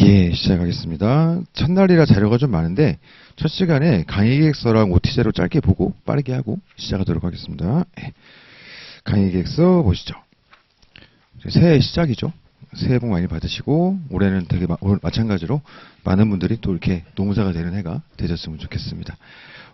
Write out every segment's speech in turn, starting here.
예, 시작하겠습니다. 첫날이라 자료가 좀 많은데 첫 시간에 강의 계획서랑 OT 자료 짧게 보고 빠르게 하고 시작하도록 하겠습니다. 예. 강의 계획서 보시죠. 새해 시작이죠. 새해 복 많이 받으시고 올해는 되게 마찬가지로 많은 분들이 또 이렇게 노무사가 되는 해가 되셨으면 좋겠습니다.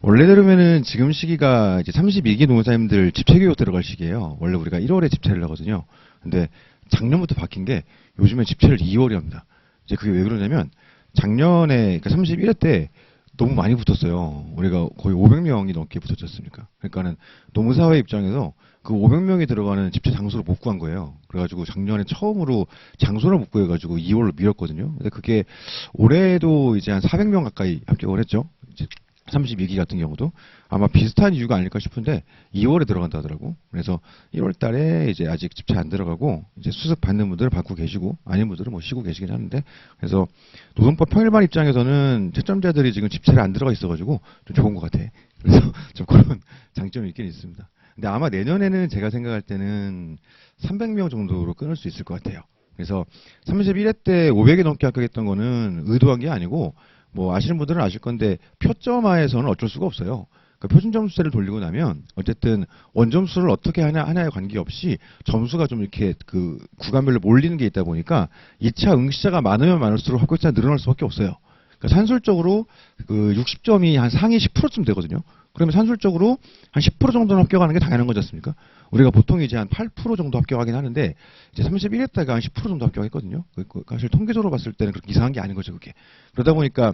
원래대로면은 지금 시기가 이제 32기 노무사님들 집체교육 들어갈 시기예요. 원래 우리가 1월에 집체를 하거든요. 근데 작년부터 바뀐 게 요즘에 집체를 2월에 합니다. 이제 그게 왜 그러냐면 작년에 그러니까 31회 때 너무 많이 붙었어요. 우리가 거의 500명이 넘게 붙었지 않습니까? 그러니까는 노무사회 입장에서 그 500명이 들어가는 집체 장소를 못 구한 거예요. 그래가지고 작년에 처음으로 장소를 못 구해가지고 2월로 미뤘거든요. 근데 그게 올해도 이제 한 400명 가까이 합격을 했죠. 이제 32기 같은 경우도 아마 비슷한 이유가 아닐까 싶은데 2월에 들어간다 하더라고. 그래서 1월 달에 이제 아직 집체 안 들어가고 이제 수습 받는 분들은 받고 계시고 아닌 분들은 뭐 쉬고 계시긴 하는데, 그래서 노동법 평일반 입장에서는 채점자들이 지금 집체를 안 들어가 있어가지고 좀 좋은 것 같아. 그래서 좀 그런 장점이 있긴 있습니다. 근데 아마 내년에는 제가 생각할 때는 300명 정도로 끊을 수 있을 것 같아요. 그래서 31회 때 500이 넘게 합격했던 거는 의도한 게 아니고, 뭐 아시는 분들은 아실 건데 표점화에서는 어쩔 수가 없어요. 그러니까 표준 점수제를 돌리고 나면 어쨌든 원점수를 어떻게 하냐에 관계없이 점수가 좀 이렇게 그 구간별로 몰리는 게 있다 보니까 2차 응시자가 많으면 많을수록 합격자가 늘어날 수밖에 없어요. 그러니까 산술적으로 그 60점이 한 상위 10%쯤 되거든요. 그러면 산술적으로 한 10% 정도는 합격하는 게 당연한 거지 않습니까? 우리가 보통 이제 한 8% 정도 합격하긴 하는데 이제 31회 때가 한 10% 정도 합격했거든요. 사실 통계적으로 봤을 때는 그렇게 이상한 게 아닌 거죠, 그게. 그러다 보니까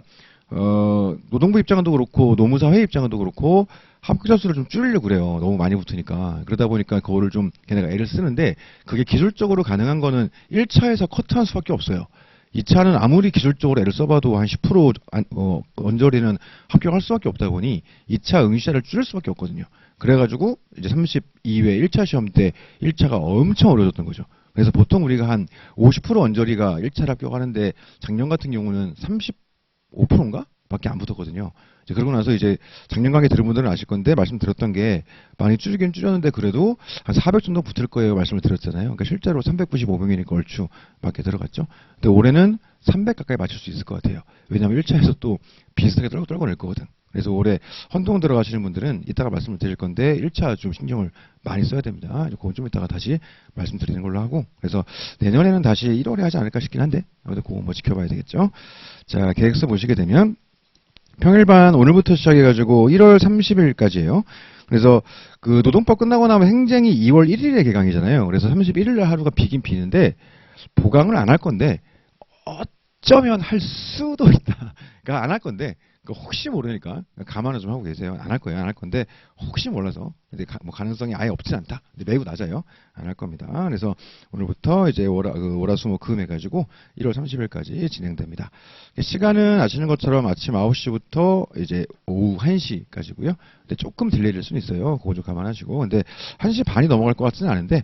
노동부 입장도 그렇고 노무사회 입장도 그렇고 합격자 수를 좀 줄이려고 그래요. 너무 많이 붙으니까. 그러다 보니까 그거를 좀 걔네가 애를 쓰는데, 그게 기술적으로 가능한 거는 1차에서 커트한 수밖에 없어요. 2차는 아무리 기술적으로 애를 써봐도 한 10% 언저리는 합격할 수밖에 없다 보니 2차 응시자를 줄일 수밖에 없거든요. 그래가지고 이제 32회 1차 시험 때 1차가 엄청 어려워졌던 거죠. 그래서 보통 우리가 한 50% 언저리가 1차를 합격하는데 작년 같은 경우는 35%인가? 밖에 안 붙었거든요. 이제 그러고 나서 이제 작년 강의 들은 분들은 아실 건데 말씀드렸던 게 많이 줄이긴 줄였는데 그래도 한 400 정도 붙을 거예요 말씀을 드렸잖아요. 그러니까 실제로 395명이니까 얼추 밖에 들어갔죠. 근데 올해는 300 가까이 맞출 수 있을 것 같아요. 왜냐하면 1차에서 또 비슷하게 떨궈낼 거거든. 그래서 올해 헌동 들어가시는 분들은 이따가 말씀을 드릴 건데 1차 좀 신경을 많이 써야 됩니다. 그건 좀 이따가 다시 말씀드리는 걸로 하고, 그래서 내년에는 다시 1월에 하지 않을까 싶긴 한데 아무튼 그거 뭐 지켜봐야 되겠죠. 자, 계획서 보시게 되면 평일반 오늘부터 시작해가지고 1월 30일까지예요. 그래서 그 노동법 끝나고 나면 행정이 2월 1일에 개강이잖아요. 그래서 31일 날 하루가 비긴 비는데 보강을 안 할 건데 어쩌면 할 수도 있다. 그러니까 안 할 건데 혹시 모르니까 감안을 좀 하고 계세요. 안 할 거예요. 안 할 건데 혹시 몰라서 근데 뭐 가능성이 아예 없진 않다. 근데 매우 낮아요. 안 할 겁니다. 그래서 오늘부터 이제 월화수목금 해가지고 1월 30일까지 진행됩니다. 시간은 아시는 것처럼 아침 9시부터 이제 오후 1시까지고요. 근데 조금 딜레이 될 수는 있어요. 그거 좀 감안하시고. 근데 1시 반이 넘어갈 것 같지는 않은데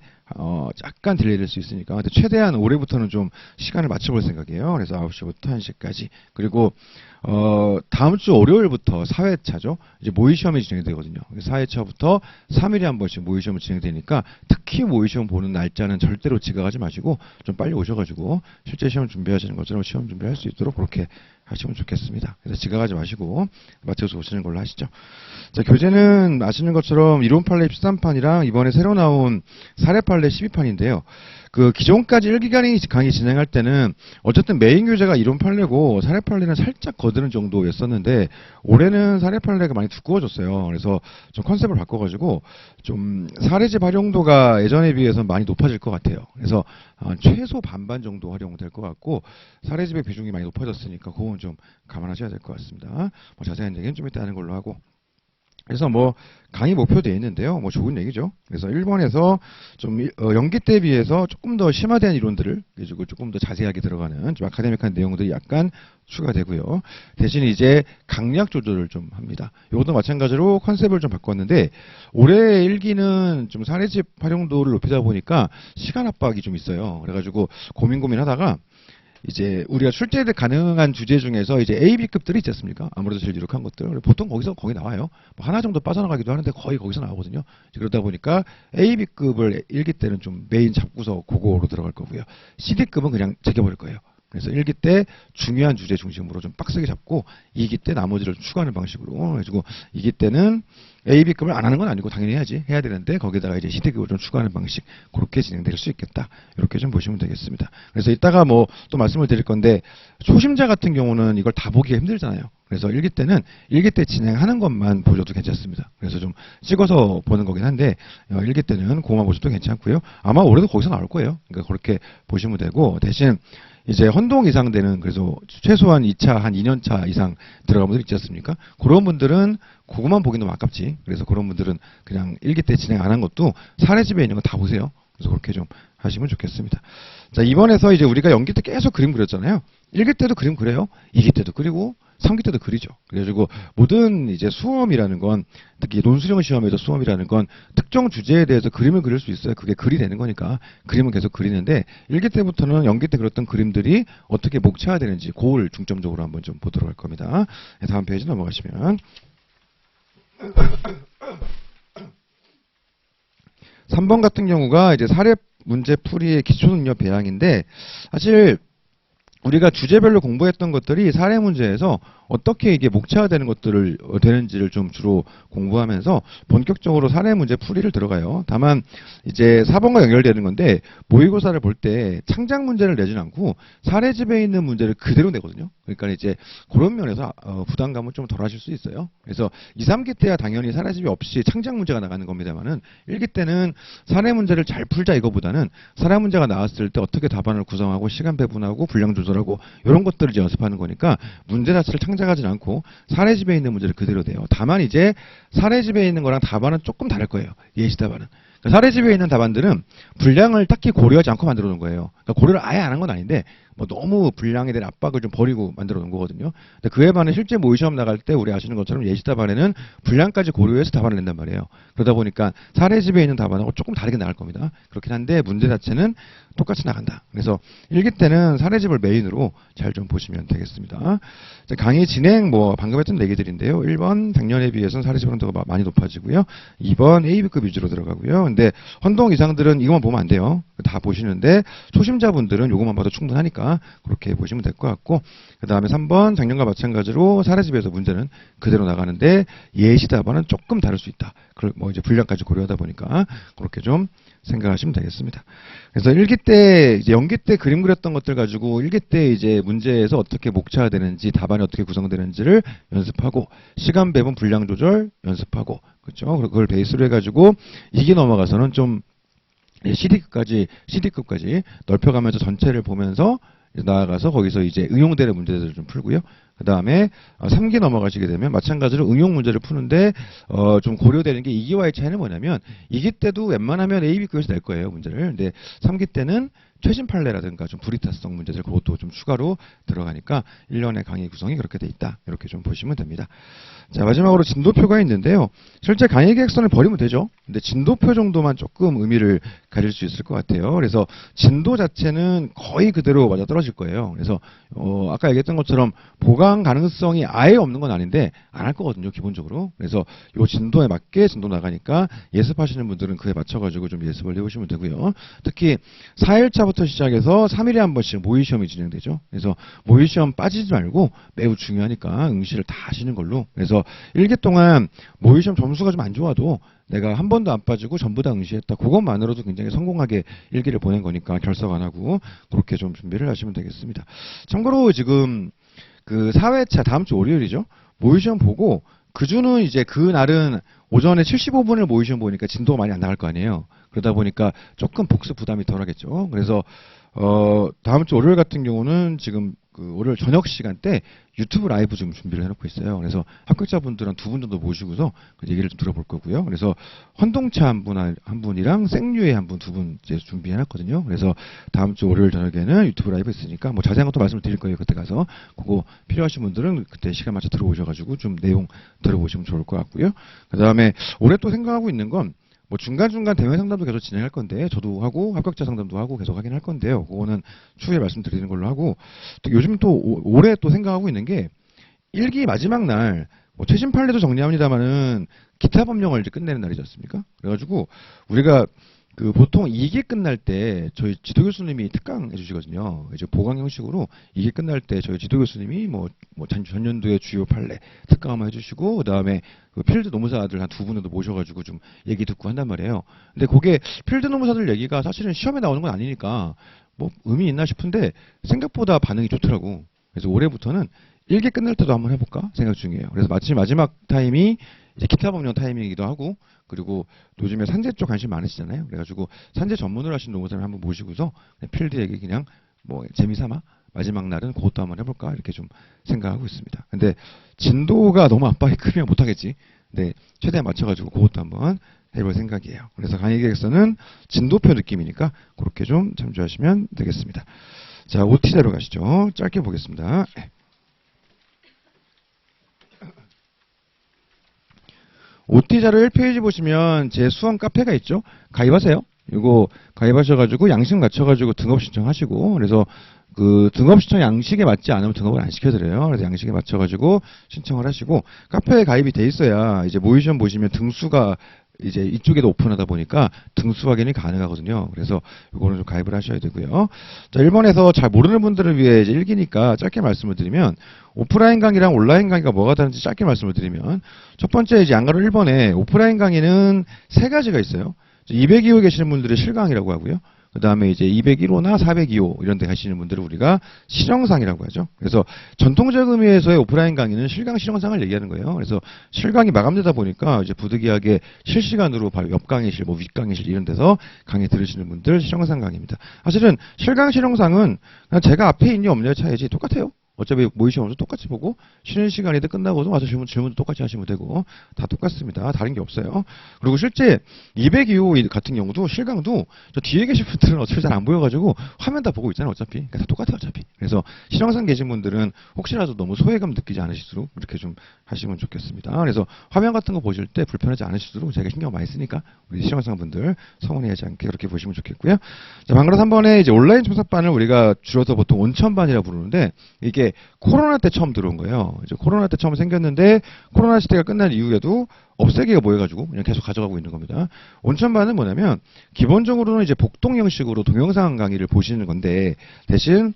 약간 딜레이 될 수 있으니까. 근데 최대한 올해부터는 좀 시간을 맞춰볼 생각이에요. 그래서 9시부터 1시까지. 그리고 다음 주 월요일부터 4회차죠. 이제 모의시험이 진행이 되거든요. 4회차부터 3일에 한 번씩 모의시험이 진행되니까 특히 모의시험 보는 날짜는 절대로 지각하지 마시고 좀 빨리 오셔가지고 실제 시험 준비하시는 것처럼 시험 준비할 수 있도록 그렇게 하시면 좋겠습니다. 그래서 지각하지 마시고 맞춰서 오시는 걸로 하시죠. 자, 교재는 아시는 것처럼 이론 판례 13판이랑 이번에 새로 나온 사례 판례 12판인데요. 그 기존까지 1기간이 강의 진행할 때는 어쨌든 메인 교재가 이론 판례고 사례 판례는 살짝 거드는 정도였었는데 올해는 사례 판례가 많이 두꺼워졌어요. 그래서 좀 컨셉을 바꿔가지고 좀 사례집 활용도가 예전에 비해서 많이 높아질 것 같아요. 그래서 최소 반반 정도 활용될 것 같고 사례집의 비중이 많이 높아졌으니까 그건 좀 감안하셔야 될 것 같습니다. 뭐 자세한 얘기는 좀 이따 하는 걸로 하고. 그래서 뭐 강의 목표 되어 있는데요. 뭐 좋은 얘기죠. 그래서 1번에서 좀 연기 때에 비해서 조금 더 심화된 이론들을 가지고 조금 더 자세하게 들어가는 좀 아카데믹한 내용들이 약간 추가되고요. 대신 이제 강약 조절을 좀 합니다. 이것도 마찬가지로 컨셉을 좀 바꿨는데 올해 1기는 좀 사례집 활용도를 높이다 보니까 시간 압박이 좀 있어요. 그래가지고 고민하다가 이제 우리가 출제 가능한 주제 중에서 이제 A, B급들이 있지 않습니까? 아무래도 제일 유력한 것들. 보통 거기 나와요. 뭐 하나 정도 빠져나가기도 하는데 거의 거기서 나오거든요. 그러다 보니까 A, B급을 1기 때는 좀 메인 잡고서 그거로 들어갈 거고요. CD급은 그냥 제껴버릴 거예요. 그래서 1기 때 중요한 주제 중심으로 좀 빡세게 잡고 2기 때 나머지를 좀 추가하는 방식으로 그래가지고 2기 때는 A, B급을 안 하는 건 아니고 당연히 해야지. 해야 되는데 거기다가 이제 C등급을 좀 추가하는 방식 그렇게 진행될 수 있겠다. 이렇게 좀 보시면 되겠습니다. 그래서 이따가 뭐 또 말씀을 드릴 건데 초심자 같은 경우는 이걸 다 보기가 힘들잖아요. 그래서 1기 때는 1기 때 진행하는 것만 보셔도 괜찮습니다. 그래서 좀 찍어서 보는 거긴 한데 1기 때는 그것만 보셔도 괜찮고요. 아마 올해도 거기서 나올 거예요. 그러니까 그렇게 보시면 되고 대신 이제 헌동 이상 되는 그래서 최소한 2차 한 2년차 이상 들어간 분들 있지 않습니까? 그런 분들은 그것만 보기 너무 아깝지. 그래서 그런 분들은 그냥 1기 때 진행 안 한 것도 사례집에 있는 거 다 보세요. 그래서 그렇게 좀 하시면 좋겠습니다. 자, 이번에서 이제 우리가 연기 때 계속 그림 그렸잖아요. 1기 때도 그림 그려요. 2기 때도 그리고 3기 때도 그리죠. 그래가지고 모든 이제 수험이라는 건 특히 논술형 시험에서 수험이라는 건 특정 주제에 대해서 그림을 그릴 수 있어야 그게 글이 되는 거니까 그림은 계속 그리는데 1기 때부터는 연기 때 그렸던 그림들이 어떻게 목차되는지 그걸 중점적으로 한번 좀 보도록 할 겁니다. 네, 다음 페이지 넘어가시면 3번 같은 경우가 이제 사례 문제 풀이의 기초능력 배양인데 사실 우리가 주제별로 공부했던 것들이 사례 문제에서 어떻게 이게 목차화되는 것들을 되는지를 좀 주로 공부하면서 본격적으로 사례 문제 풀이를 들어가요. 다만 이제 4번과 연결되는 건데 모의고사를 볼 때 창작 문제를 내지는 않고 사례집에 있는 문제를 그대로 내거든요. 그러니까 이제 그런 면에서 부담감은 좀 덜 하실 수 있어요. 그래서 2, 3기 때야 당연히 사례집이 없이 창작 문제가 나가는 겁니다만은 1기 때는 사례 문제를 잘 풀자 이거보다는 사례 문제가 나왔을 때 어떻게 답안을 구성하고 시간 배분하고 분량 조절하고 이런 것들을 이제 연습하는 거니까 문제 자체를 창작하지 않고 사례집에 있는 문제를 그대로 돼요. 다만 이제 사례집에 있는 거랑 답안은 조금 다를 거예요. 예시 답안은. 그러니까 사례집에 있는 답안들은 분량을 딱히 고려하지 않고 만들어 놓은 거예요. 그러니까 고려를 아예 안 한 건 아닌데 뭐 너무 분량에 대한 압박을 좀 버리고 만들어 놓은 거거든요. 근데 그에 반해 실제 모의시험 나갈 때 우리 아시는 것처럼 예시 답안에는 분량까지 고려해서 답안을 낸단 말이에요. 그러다 보니까 사례집에 있는 답안하고 조금 다르게 나갈 겁니다. 그렇긴 한데 문제 자체는 똑같이 나간다. 그래서 1기 때는 사례집을 메인으로 잘 좀 보시면 되겠습니다. 강의 진행 뭐 방금 했던 얘기들인데요. 1번 작년에 비해서는 사례집 강도가 많이 높아지고요. 2번 AB급 위주로 들어가고요. 근데 헌동 이상들은 이것만 보면 안 돼요. 다 보시는데 초심자분들은 이것만 봐도 충분하니까 그렇게 보시면 될 것 같고 그 다음에 3번 작년과 마찬가지로 사례집에서 문제는 그대로 나가는데 예시 답안은 조금 다를 수 있다. 그걸 뭐 이제 분량까지 고려하다 보니까 그렇게 좀 생각하시면 되겠습니다. 그래서 1기 때 이제 연기 때 그림 그렸던 것들 가지고 1기 때 이제 문제에서 어떻게 목차되는지 답안이 어떻게 구성되는지를 연습하고 시간 배분 분량 조절 연습하고 그렇죠. 그걸 베이스로 해가지고 2기 넘어가서는 좀 CD급까지 넓혀가면서 전체를 보면서 나아가서 거기서 이제 응용되는 문제들을 좀 풀고요. 그 다음에 3기 넘어가시게 되면 마찬가지로 응용 문제를 푸는데 좀 고려되는 게 2기와의 차이는 뭐냐면 2기 때도 웬만하면 AB급에서 낼 거예요 문제를. 근데 3기 때는 최신 판례라든가 좀 불이타성 문제들 그것도 좀 추가로 들어가니까 1년의 강의 구성이 그렇게 돼 있다. 이렇게 좀 보시면 됩니다. 자 마지막으로 진도표가 있는데요. 실제 강의 계획서를 버리면 되죠. 근데 진도표 정도만 조금 의미를 가질 수 있을 것 같아요. 그래서 진도 자체는 거의 그대로 맞아 떨어질 거예요. 그래서 아까 얘기했던 것처럼 보강 가능성이 아예 없는 건 아닌데 안 할 거거든요. 기본적으로. 그래서 이 진도에 맞게 진도 나가니까 예습하시는 분들은 그에 맞춰가지고 좀 예습을 해보시면 되고요. 특히 4일차부터 시작해서 3일에 한 번씩 모의시험이 진행되죠. 그래서 모의시험 빠지지 말고 매우 중요하니까 응시를 다 하시는 걸로. 그래서 1기 동안 모의시험 점수가 좀 안 좋아도 내가 한 번도 안 빠지고 전부 다 응시했다. 그것만으로도 굉장히 성공하게 1기를 보낸 거니까 결석 안 하고 그렇게 좀 준비를 하시면 되겠습니다. 참고로 지금 그 4회차 다음 주 월요일이죠. 모의시험 보고 그 주는 이제 그날은 오전에 75분을 모의시험 보니까 진도가 많이 안 나갈 거 아니에요. 그러다 보니까 조금 복습 부담이 덜하겠죠. 그래서 다음 주 월요일 같은 경우는 지금 그 월요일 저녁 시간대 유튜브 라이브 지금 준비를 해놓고 있어요. 그래서 합격자분들 한 2분 정도 모시고서 그 얘기를 좀 들어볼 거고요. 그래서 헌동차 한 분이랑 생류에 한 분, 2분 이제 준비해놨거든요. 그래서 다음 주 월요일 저녁에는 유튜브 라이브 있으니까 뭐 자세한 것도 말씀을 드릴 거예요. 그때 가서 그거 필요하신 분들은 그때 시간 맞춰 들어오셔가지고 좀 내용 들어보시면 좋을 것 같고요. 그 다음에 올해 또 생각하고 있는 건 뭐 중간중간 대면 상담도 계속 진행할 건데 저도 하고 합격자 상담도 하고 계속 하긴 할 건데요. 그거는 추후에 말씀드리는 걸로 하고 또 요즘 또 올해 또 생각하고 있는 게 1기 마지막 날 뭐 최신 판례도 정리합니다만은 기타 법령을 이제 끝내는 날이지 않습니까? 그래가지고 우리가 그 보통 2기 끝날 때 저희 지도 교수님이 특강 해주시거든요. 이제 보강 형식으로 2기 끝날 때 저희 지도 교수님이 전년도에 주요 판례 특강 한번 해주시고, 그 다음에 그 필드 노무사들 한 두 분을 모셔가지고 좀 얘기 듣고 한단 말이에요. 근데 그게 필드 노무사들 얘기가 사실은 시험에 나오는 건 아니니까 뭐 의미 있나 싶은데 생각보다 반응이 좋더라고. 그래서 올해부터는 1기 끝날 때도 한번 해볼까 생각 중이에요. 그래서 마침 마지막 타임이 이제 기타 법령 타이밍이기도 하고, 그리고 요즘에 산재 쪽 관심 많으시잖아요. 그래가지고 산재 전문으로 하신 노무사님 한번 모시고서 필드 얘기 그냥 뭐 재미삼아 마지막 날은 그것도 한번 해볼까 이렇게 좀 생각하고 있습니다. 근데 진도가 너무 압박이 크면 못하겠지. 근데 최대한 맞춰가지고 그것도 한번 해볼 생각이에요. 그래서 강의 계획서는 진도표 느낌이니까 그렇게 좀 참조하시면 되겠습니다. 자, OT자로 가시죠. 짧게 보겠습니다. OT자료 1페이지 보시면 제 수험 카페가 있죠. 가입하세요. 이거 가입하셔가지고 양식 맞춰가지고 등업 신청하시고, 그래서 그 등업 신청 양식에 맞지 않으면 등업을 안 시켜드려요. 그래서 양식에 맞춰가지고 신청을 하시고, 카페에 가입이 돼 있어야 이제 모의시험 보시면 등수가 이제 이쪽에도 오픈하다 보니까 등수 확인이 가능하거든요. 그래서 이거는 좀 가입을 하셔야 되고요. 자, 1번에서 잘 모르는 분들을 위해 이제 1기니까 짧게 말씀을 드리면, 오프라인 강의랑 온라인 강의가 뭐가 다른지 짧게 말씀을 드리면, 첫 번째 이제 양가로 1번에 오프라인 강의는 세 가지가 있어요. 202호 계시는 분들의 실강이라고 하고요. 그 다음에 이제 201호나 402호 이런 데 가시는 분들을 우리가 실영상이라고 하죠. 그래서 전통적 의미에서의 오프라인 강의는 실강, 실영상을 얘기하는 거예요. 그래서 실강이 마감되다 보니까 이제 부득이하게 실시간으로 바로 옆 강의실, 뭐 윗 강의실 이런 데서 강의 들으시는 분들 실영상 강의입니다. 사실은 실강, 실영상은 그냥 제가 앞에 있냐 없냐의 차이지 똑같아요. 어차피 모의시험도 똑같이 보고 쉬는 시간에도 끝나고도 와서 질문도 똑같이 하시면 되고 다 똑같습니다. 다른 게 없어요. 그리고 실제 202호 같은 경우도 실강도 저 뒤에 계신 분들은 어차피 잘 안 보여가지고 화면 다 보고 있잖아요. 어차피. 그러니까 다 똑같아요. 어차피. 그래서 실영상 계신 분들은 혹시라도 너무 소외감 느끼지 않으실수록 이렇게 좀 하시면 좋겠습니다. 그래서 화면 같은 거 보실 때 불편하지 않으실수록 제가 신경 많이 쓰니까 우리 실영상 분들 서운해하지 않게 그렇게 보시면 좋겠고요. 자, 방금 3번에 이제 온라인 첨삭반을 우리가 줄여서 보통 온천반이라고 부르는데, 이게 코로나 때 처음 들어온 거예요. 이제 코로나 때 처음 생겼는데 코로나 시대가 끝난 이후에도 없애기가 뭐해가지고 그냥 계속 가져가고 있는 겁니다. 온천반은 뭐냐면 기본적으로는 이제 복동 형식으로 동영상 강의를 보시는 건데, 대신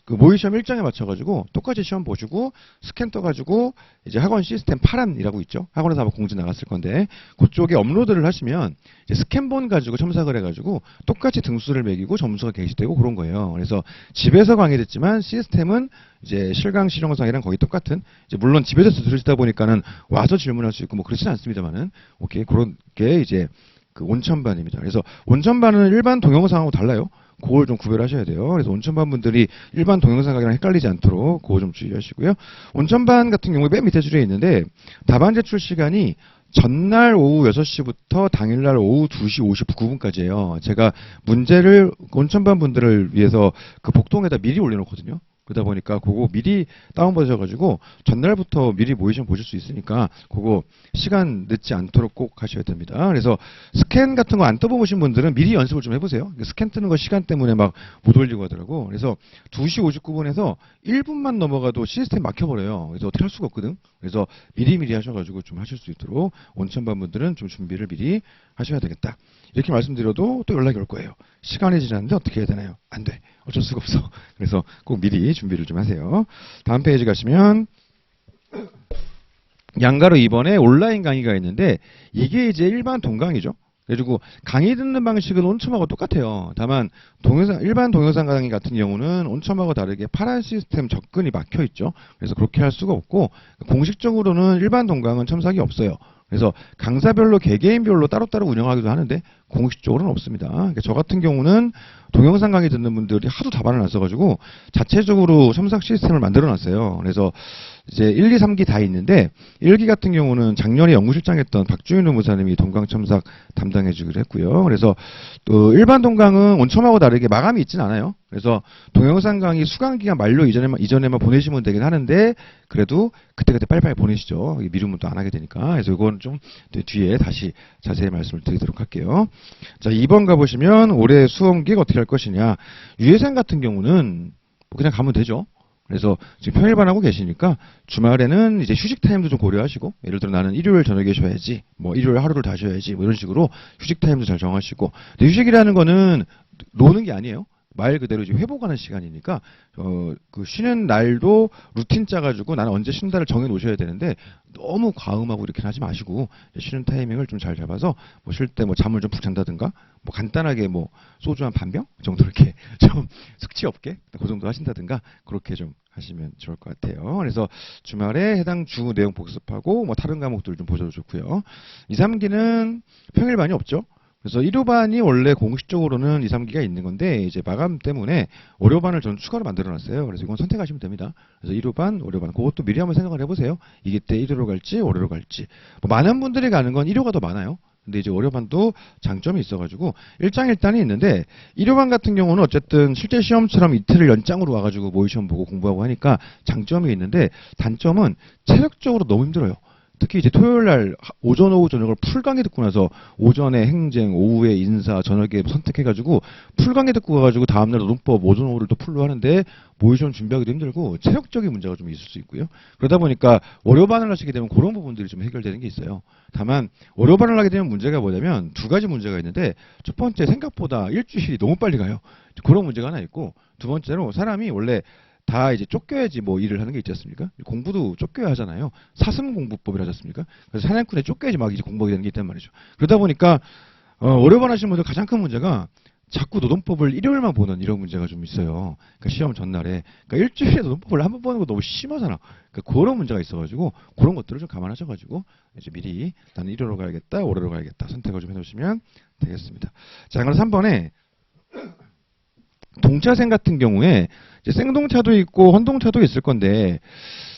그 모의시험 일정에 맞춰가지고 똑같이 시험 보시고 스캔 떠가지고 이제 학원 시스템 파란이라고 있죠. 학원에서 아마 공지 나갔을 건데 그쪽에 업로드를 하시면 이제 스캔본 가지고 첨삭을 해가지고 똑같이 등수를 매기고 점수가 게시되고 그런 거예요. 그래서 집에서 강의 듣지만 시스템은 이제 실강, 실영상이랑 거의 똑같은, 이제 물론 집에서 들으시다 보니까는 와서 질문할 수 있고 뭐 그렇진 않습니다만은, 오케이, 그런 게 이제 그 온천반입니다. 그래서 온천반은 일반 동영상하고 달라요. 그걸 좀 구별하셔야 돼요. 그래서 온천반 분들이 일반 동영상 강의랑 헷갈리지 않도록 그거 좀 주의하시고요. 온천반 같은 경우에 맨 밑에 줄에 있는데 답안 제출 시간이 전날 오후 6시부터 당일날 오후 2시 59분까지예요. 제가 문제를 온천반 분들을 위해서 그 복동에다 미리 올려놓거든요. 그러다 보니까 그거 미리 다운받으셔가지고 전날부터 미리 모의시험 보실 수 있으니까 그거 시간 늦지 않도록 꼭 하셔야 됩니다. 그래서 스캔 같은 거 안 떠보신 분들은 미리 연습을 좀 해보세요. 스캔 뜨는 거 시간 때문에 막 못 올리고 하더라고. 그래서 2시 59분에서 1분만 넘어가도 시스템 막혀버려요. 그래서 어떻게 할 수가 없거든. 그래서 미리미리 하셔가지고 좀 하실 수 있도록 온천반 분들은 좀 준비를 미리 하셔야 되겠다. 이렇게 말씀드려도 또 연락이 올 거예요. 시간이 지났는데 어떻게 해야 되나요? 안 돼. 어쩔 수가 없어. 그래서 꼭 미리 준비를 좀 하세요. 다음 페이지 가시면 양가로 2번에 온라인 강의가 있는데 이게 이제 일반 동강이죠. 그리고 강의 듣는 방식은 온첨하고 똑같아요. 다만 일반 동영상 강의 같은 경우는 온첨하고 다르게 파란 시스템 접근이 막혀 있죠. 그래서 그렇게 할 수가 없고 공식적으로는 일반 동강은 첨삭이 없어요. 그래서 강사별로 개개인별로 따로따로 운영하기도 하는데 공식적으로는 없습니다. 그러니까 저 같은 경우는 동영상 강의 듣는 분들이 하도 답안을 안 써가지고 자체적으로 첨삭 시스템을 만들어 놨어요. 그래서 이제 1, 2, 3기 다 있는데 1기 같은 경우는 작년에 연구실장 했던 박주인 의무사님이 동강 첨삭 담당해 주기로 했고요. 그래서 또 일반 동강은 온첨하고 다르게 마감이 있진 않아요. 그래서 동영상 강의 수강 기간 만료 이전에만 보내시면 되긴 하는데 그래도 그때그때 빨리빨리 보내시죠. 미루면 또 안 하게 되니까. 그래서 이건 좀 뒤에 다시 자세히 말씀을 드리도록 할게요. 자, 2번 가보시면 올해 수험 기획 어떻게 할 것이냐. 유예생 같은 경우는 그냥 가면 되죠. 그래서 지금 평일반 하고 계시니까 주말에는 이제 휴식 타임도 좀 고려하시고, 예를 들어 나는 일요일 저녁에 쉬어야지, 뭐 일요일 하루를 다 쉬어야지, 뭐 이런 식으로 휴식 타임도 잘 정하시고. 근데 휴식이라는 거는 노는 게 아니에요. 말 그대로 이제 회복하는 시간이니까 그 쉬는 날도 루틴 짜가지고 나는 언제 쉰다를 정해 놓으셔야 되는데, 너무 과음하고 이렇게 하지 마시고 쉬는 타이밍을 좀 잘 잡아서 뭐 쉴 때 뭐 잠을 좀 푹 잔다든가, 뭐 간단하게 뭐 소주 한 반병 정도 이렇게 좀 숙취 없게 그 정도 하신다든가, 그렇게 좀 하시면 좋을 것 같아요. 그래서 주말에 해당 주 내용 복습하고 뭐 다른 과목들 좀 보셔도 좋고요. 2, 3기는 평일반이 없죠. 그래서 1호반이 원래 공식적으로는 2, 3기가 있는 건데, 이제 마감 때문에 월요반을 저는 추가로 만들어 놨어요. 그래서 이건 선택하시면 됩니다. 그래서 1호반, 월요반, 그것도 미리 한번 생각을 해보세요. 이게 때 1호로 갈지, 월요로 갈지. 뭐 많은 분들이 가는 건 1호가 더 많아요. 근데 이제 월요반도 장점이 있어가지고 일장일단이 있는데, 1호반 같은 경우는 어쨌든 실제 시험처럼 이틀을 연장으로 와가지고 모의 시험 보고 공부하고 하니까 장점이 있는데, 단점은 체력적으로 너무 힘들어요. 특히 이제 토요일 날 오전, 오후, 저녁을 풀 강의 듣고 나서 오전에 행쟁, 오후에 인사, 저녁에 선택해가지고 풀 강의 듣고 가가지고 다음날 노동법 오전, 오후를 또 풀로 하는데 모의 시험 준비하기도 힘들고 체력적인 문제가 좀 있을 수 있고요. 그러다 보니까 월요반을 하시게 되면 그런 부분들이 좀 해결되는 게 있어요. 다만 월요반을 하게 되면 문제가 뭐냐면 두 가지 문제가 있는데, 첫 번째 생각보다 일주일이 너무 빨리 가요. 그런 문제가 하나 있고, 두 번째로 사람이 원래 다 이제 쫓겨야지 뭐 일을 하는 게 있지 않습니까? 공부도 쫓겨야 하잖아요. 사슴공부법이라 하지 않습니까? 그래서 사냥꾼에 쫓겨야지 막 이제 공부하게 되는 게 있단 말이죠. 그러다 보니까 월요반 하시는 분들 가장 큰 문제가 자꾸 노동법을 일요일만 보는 이런 문제가 좀 있어요. 그러니까 시험 전날에. 그러니까 일주일에 노동법을 한 번 보는 거 너무 심하잖아. 그러니까 그런 문제가 있어가지고 그런 것들을 좀 감안하셔가지고 이제 미리 나는 일요일로 가야겠다, 월요일로 가야겠다 선택을 좀 해놓으시면 되겠습니다. 자, 그럼 3번에 동차생 같은 경우에 이제 생동차도 있고 혼동차도 있을 건데,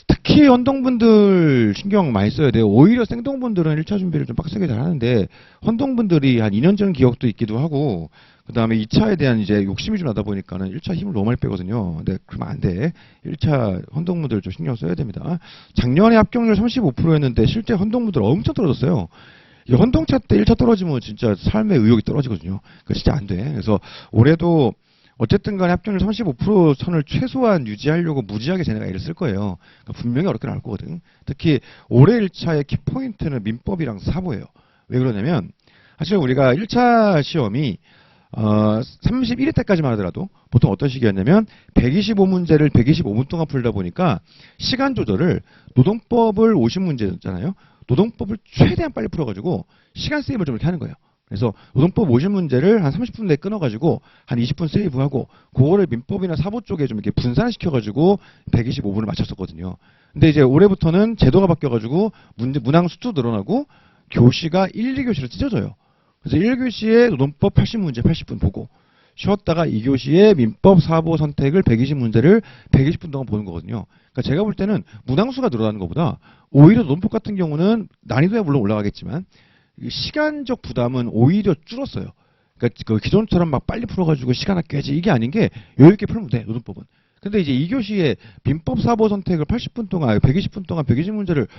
특히 혼동분들 신경 많이 써야 돼요. 오히려 생동분들은 1차 준비를 좀 빡세게 잘 하는데, 혼동분들이 한 2년 전 기억도 있기도 하고, 그 다음에 2차에 대한 이제 욕심이 좀 나다 보니까는 1차 힘을 너무 많이 빼거든요. 근데 그러면 안 돼. 1차 혼동분들 좀 신경 써야 됩니다. 작년에 합격률 35%였는데 실제 혼동분들 엄청 떨어졌어요. 이 혼동차 때 1차 떨어지면 진짜 삶의 의욕이 떨어지거든요. 그러니까 진짜 안 돼. 그래서 올해도 어쨌든 간에 합격률 35% 선을 최소한 유지하려고 무지하게 쟤네가 애를 쓸 거예요. 그러니까 분명히 어렵게 나올 거거든. 특히 올해 1차의 키포인트는 민법이랑 사보예요. 왜 그러냐면, 사실 우리가 1차 시험이 31회 때까지만 하더라도 보통 어떤 식이었냐면 125문제를 125분 동안 풀다 보니까 시간 조절을, 노동법을 50문제였잖아요. 노동법을 최대한 빨리 풀어가지고 시간 세이브를 좀 이렇게 하는 거예요. 그래서 노동법 50문제를 한 30분 내에 끊어가지고 한 20분 세이브하고, 그거를 민법이나 사보 쪽에 좀 이렇게 분산시켜가지고 125분을 맞췄었거든요. 근데 이제 올해부터는 제도가 바뀌어가지고 문항 수도 늘어나고 교시가 1, 2교시로 찢어져요. 그래서 1교시에 노동법 80문제 80분 보고, 쉬었다가 2교시에 민법 사보 선택을 120문제를 120분 동안 보는 거거든요. 그러니까 제가 볼 때는 문항수가 늘어나는 것보다 오히려 노동법 같은 경우는 난이도야 물론 올라가겠지만 시간적 부담은 오히려 줄었어요. 그러니까 그 기존처럼 막 빨리 풀어가지고 시간 아껴야지 이게 아닌 게 여유있게 풀면 돼, 노동법은. 근데 이제 2교시에 민법 사보 선택을 80분 동안, 120분 동안 120문제를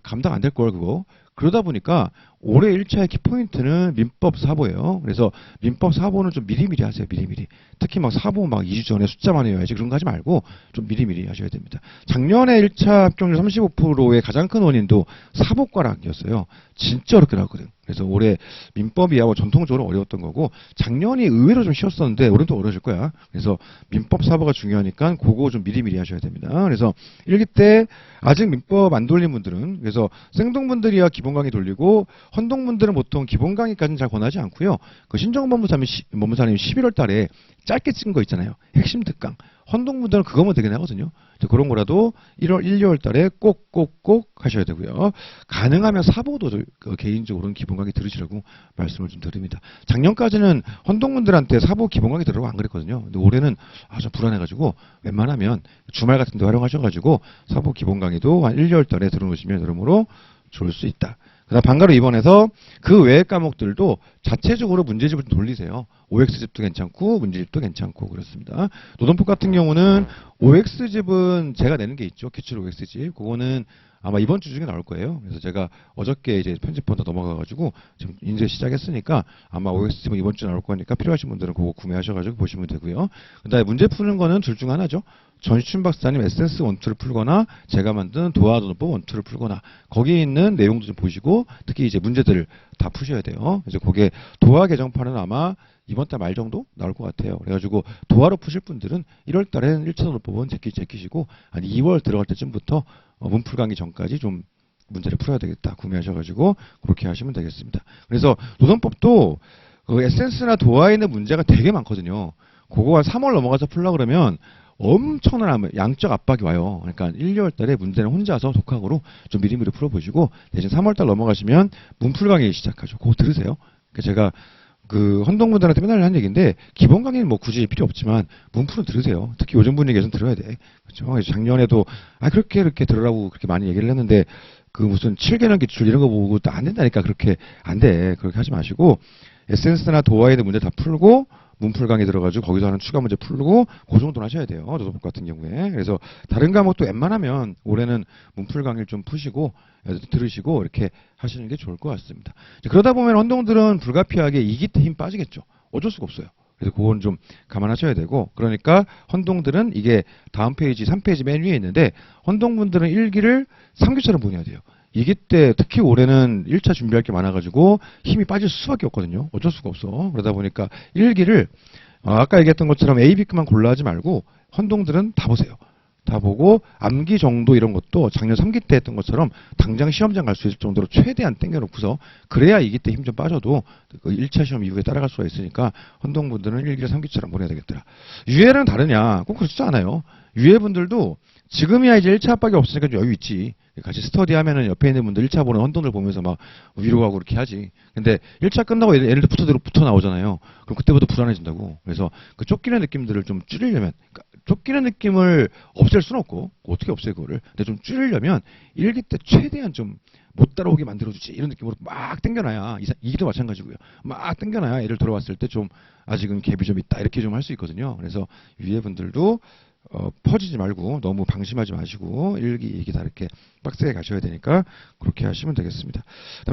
감당 안 될 걸 그거. 그러다 보니까 올해 1차의 키포인트는 민법 사보예요. 그래서 민법 사보는 좀 미리미리 하세요. 미리미리. 특히 막 사보 막 2주 전에 숫자만 외워야지 그런 거 하지 말고 좀 미리미리 하셔야 됩니다. 작년에 1차 합격률 35%의 가장 큰 원인도 사보과락이었어요. 진짜 어렵게 나왔거든. 그래서 올해 민법이야 뭐 전통적으로 어려웠던 거고, 작년이 의외로 좀 쉬웠었는데 올해는 또 어려질 거야. 그래서 민법 사보가 중요하니까 그거 좀 미리미리 하셔야 됩니다. 그래서 1기 때 아직 민법 안 돌린 분들은, 그래서 생동분들이야 기본 강의 돌리고, 혼동분들은 보통 기본 강의까지는 잘 권하지 않고요. 그 신정법무사님 11월 달에 짧게 찍은 거 있잖아요. 핵심 특강. 혼동분들은 그거면 되긴 하거든요. 그런 거라도 1월, 1, 2월 달에 꼭 하셔야 되고요. 가능하면 사보도 개인적으로는 기본 강의 들으시라고 말씀을 좀 드립니다. 작년까지는 혼동분들한테 사보 기본 강의 들으라고 안 그랬거든요. 근데 올해는 좀 불안해가지고 웬만하면 주말 같은 데 활용하셔가지고 사보 기본 강의도 한 1, 2월 달에 들어놓으시면 여러모로 좋을 수 있다. 그다음 방과후 2번에서 그 외의 과목들도 자체적으로 문제집을 좀 돌리세요. OX집도 괜찮고 문제집도 괜찮고 그렇습니다. 노동법 같은 경우는 OX집은 제가 내는 게 있죠. 기출 OX집. 그거는 아마 이번 주 중에 나올 거예요. 그래서 제가 어저께 이제 편집본다 넘어가가지고 지금 인쇄 시작했으니까 아마 OX집은 이번 주에 나올 거니까 필요하신 분들은 그거 구매하셔가지고 보시면 되고요. 그다음에 문제 푸는 거는 둘 중 하나죠. 전시춘 박사님 에센스 원투를 풀거나 제가 만든 도화노동법 원투를 풀거나 거기에 있는 내용도 좀 보시고 특히 이제 문제들을 다 푸셔야 돼요. 그래서 그게 도화 개정판은 아마 이번 달 말 정도 나올 것 같아요. 그래가지고 도화로 푸실 분들은 1월 달에는 1차 노동법은 제끼시고 한 2월 들어갈 때쯤부터 문풀 강의 전까지 좀 문제를 풀어야 되겠다. 구매하셔가지고 그렇게 하시면 되겠습니다. 그래서 노동법도 그 에센스나 도화에 있는 문제가 되게 많거든요. 그거 한 3월 넘어가서 풀려고 그러면 엄청난 양적 압박이 와요. 그러니까 1, 2월 달에 문제는 혼자서 독학으로 좀 미리미리 풀어보시고 대신 3월 달 넘어가시면 문풀 강의 시작하죠. 그거 들으세요. 그러니까 제가 그 헌동분들한테 맨날 하는 얘기인데 기본 강의는 뭐 굳이 필요 없지만 문풀은 들으세요. 특히 요즘 분위기에서는 들어야 돼. 그렇죠? 작년에도 그렇게 들으라고 그렇게 많이 얘기를 했는데 그 무슨 7개년 기출 이런 거 보고 또 안 된다니까 그렇게 안 돼. 그렇게 하지 마시고 에센스나 도화에 있는 문제 다 풀고 문풀 강의 들어가지고 거기서 하는 추가 문제 풀고 그 정도는 하셔야 돼요. 노동법 같은 경우에. 그래서 다른 과목도 웬만하면 올해는 문풀 강의를 좀 푸시고 들으시고 이렇게 하시는 게 좋을 것 같습니다. 그러다 보면 헌동들은 불가피하게 이기 때 힘 빠지겠죠. 어쩔 수가 없어요. 그래서 그건 좀 감안하셔야 되고 그러니까 헌동들은 이게 다음 페이지 3페이지 맨 위에 있는데 헌동분들은 1기를 3기처럼 보내야 돼요. 이기 때 특히 올해는 1차 준비할 게 많아가지고 힘이 빠질 수밖에 없거든요. 어쩔 수가 없어. 그러다 보니까 1기를 아까 얘기했던 것처럼 A, B급만 골라 하지 말고 헌동들은 다 보세요. 다 보고 암기 정도 이런 것도 작년 3기 때 했던 것처럼 당장 시험장 갈 수 있을 정도로 최대한 땡겨놓고서 그래야 2기 때 힘 좀 빠져도 그 1차 시험 이후에 따라갈 수가 있으니까 헌동분들은 1기를 3기처럼 보내야 되겠더라. 유예는 다르냐? 꼭 그렇지 않아요. 유예분들도 지금이야 이제 1차 압박이 없으니까 좀 여유 있지. 같이 스터디 하면은 옆에 있는 분들 1차 보는 헌동들 보면서 막 위로하고 그렇게 하지. 근데 1차 끝나고 얘네들 붙어 나오잖아요. 그럼 그때부터 불안해진다고. 그래서 그 쫓기는 느낌들을 좀 줄이려면, 그러니까 쫓기는 느낌을 없앨 수는 없고, 어떻게 없애 그거를. 근데 좀 줄이려면 1기 때 최대한 좀 못 따라오게 만들어주지. 이런 느낌으로 막 땡겨놔야, 2기도 마찬가지고요. 막 땡겨놔야 애를 들어왔을 때 좀 아직은 갭이 좀 있다. 이렇게 좀 할 수 있거든요. 그래서 위에분들도 퍼지지 말고 너무 방심하지 마시고 1기, 2기 다 이렇게 빡세게 가셔야 되니까 그렇게 하시면 되겠습니다.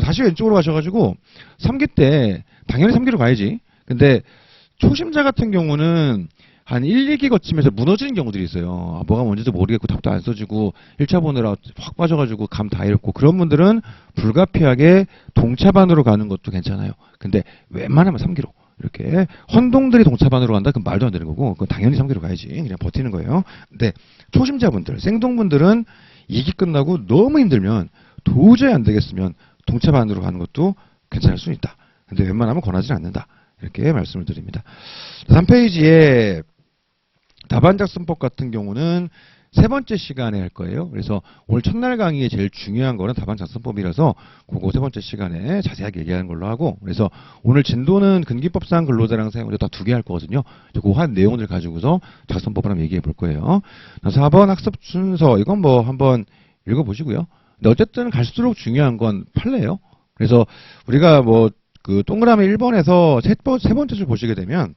다시 왼쪽으로 가셔가지고 3기 때 당연히 3기로 가야지. 근데 초심자 같은 경우는 한 1, 2기 거치면서 무너지는 경우들이 있어요. 뭐가 뭔지도 모르겠고 답도 안 써지고 1차 보느라 확 빠져가지고 감 다 잃고 그런 분들은 불가피하게 동차반으로 가는 것도 괜찮아요. 근데 웬만하면 3기로. 이렇게 헌동들이 동차반으로 간다? 그럼 말도 안 되는 거고 그건 당연히 3기로 가야지. 그냥 버티는 거예요. 근데 초심자분들, 생동분들은 2기 끝나고 너무 힘들면 도저히 안 되겠으면 동차반으로 가는 것도 괜찮을 수 있다. 근데 웬만하면 권하지는 않는다. 이렇게 말씀을 드립니다. 3페이지에 답안작성법 같은 경우는 세 번째 시간에 할 거예요. 그래서 오늘 첫날 강의에 제일 중요한 거는 답안작성법이라서 그거 세 번째 시간에 자세하게 얘기하는 걸로 하고 그래서 오늘 진도는 근기법상 근로자랑 사용자 다 2개 할 거거든요. 그 한 내용을 가지고서 작성법을 한번 얘기해 볼 거예요. 4번 학습 순서 이건 뭐 한번 읽어보시고요. 근데 어쨌든 갈수록 중요한 건 판례예요. 그래서 우리가 뭐 그 동그라미 1번에서 세 번째 줄 보시게 되면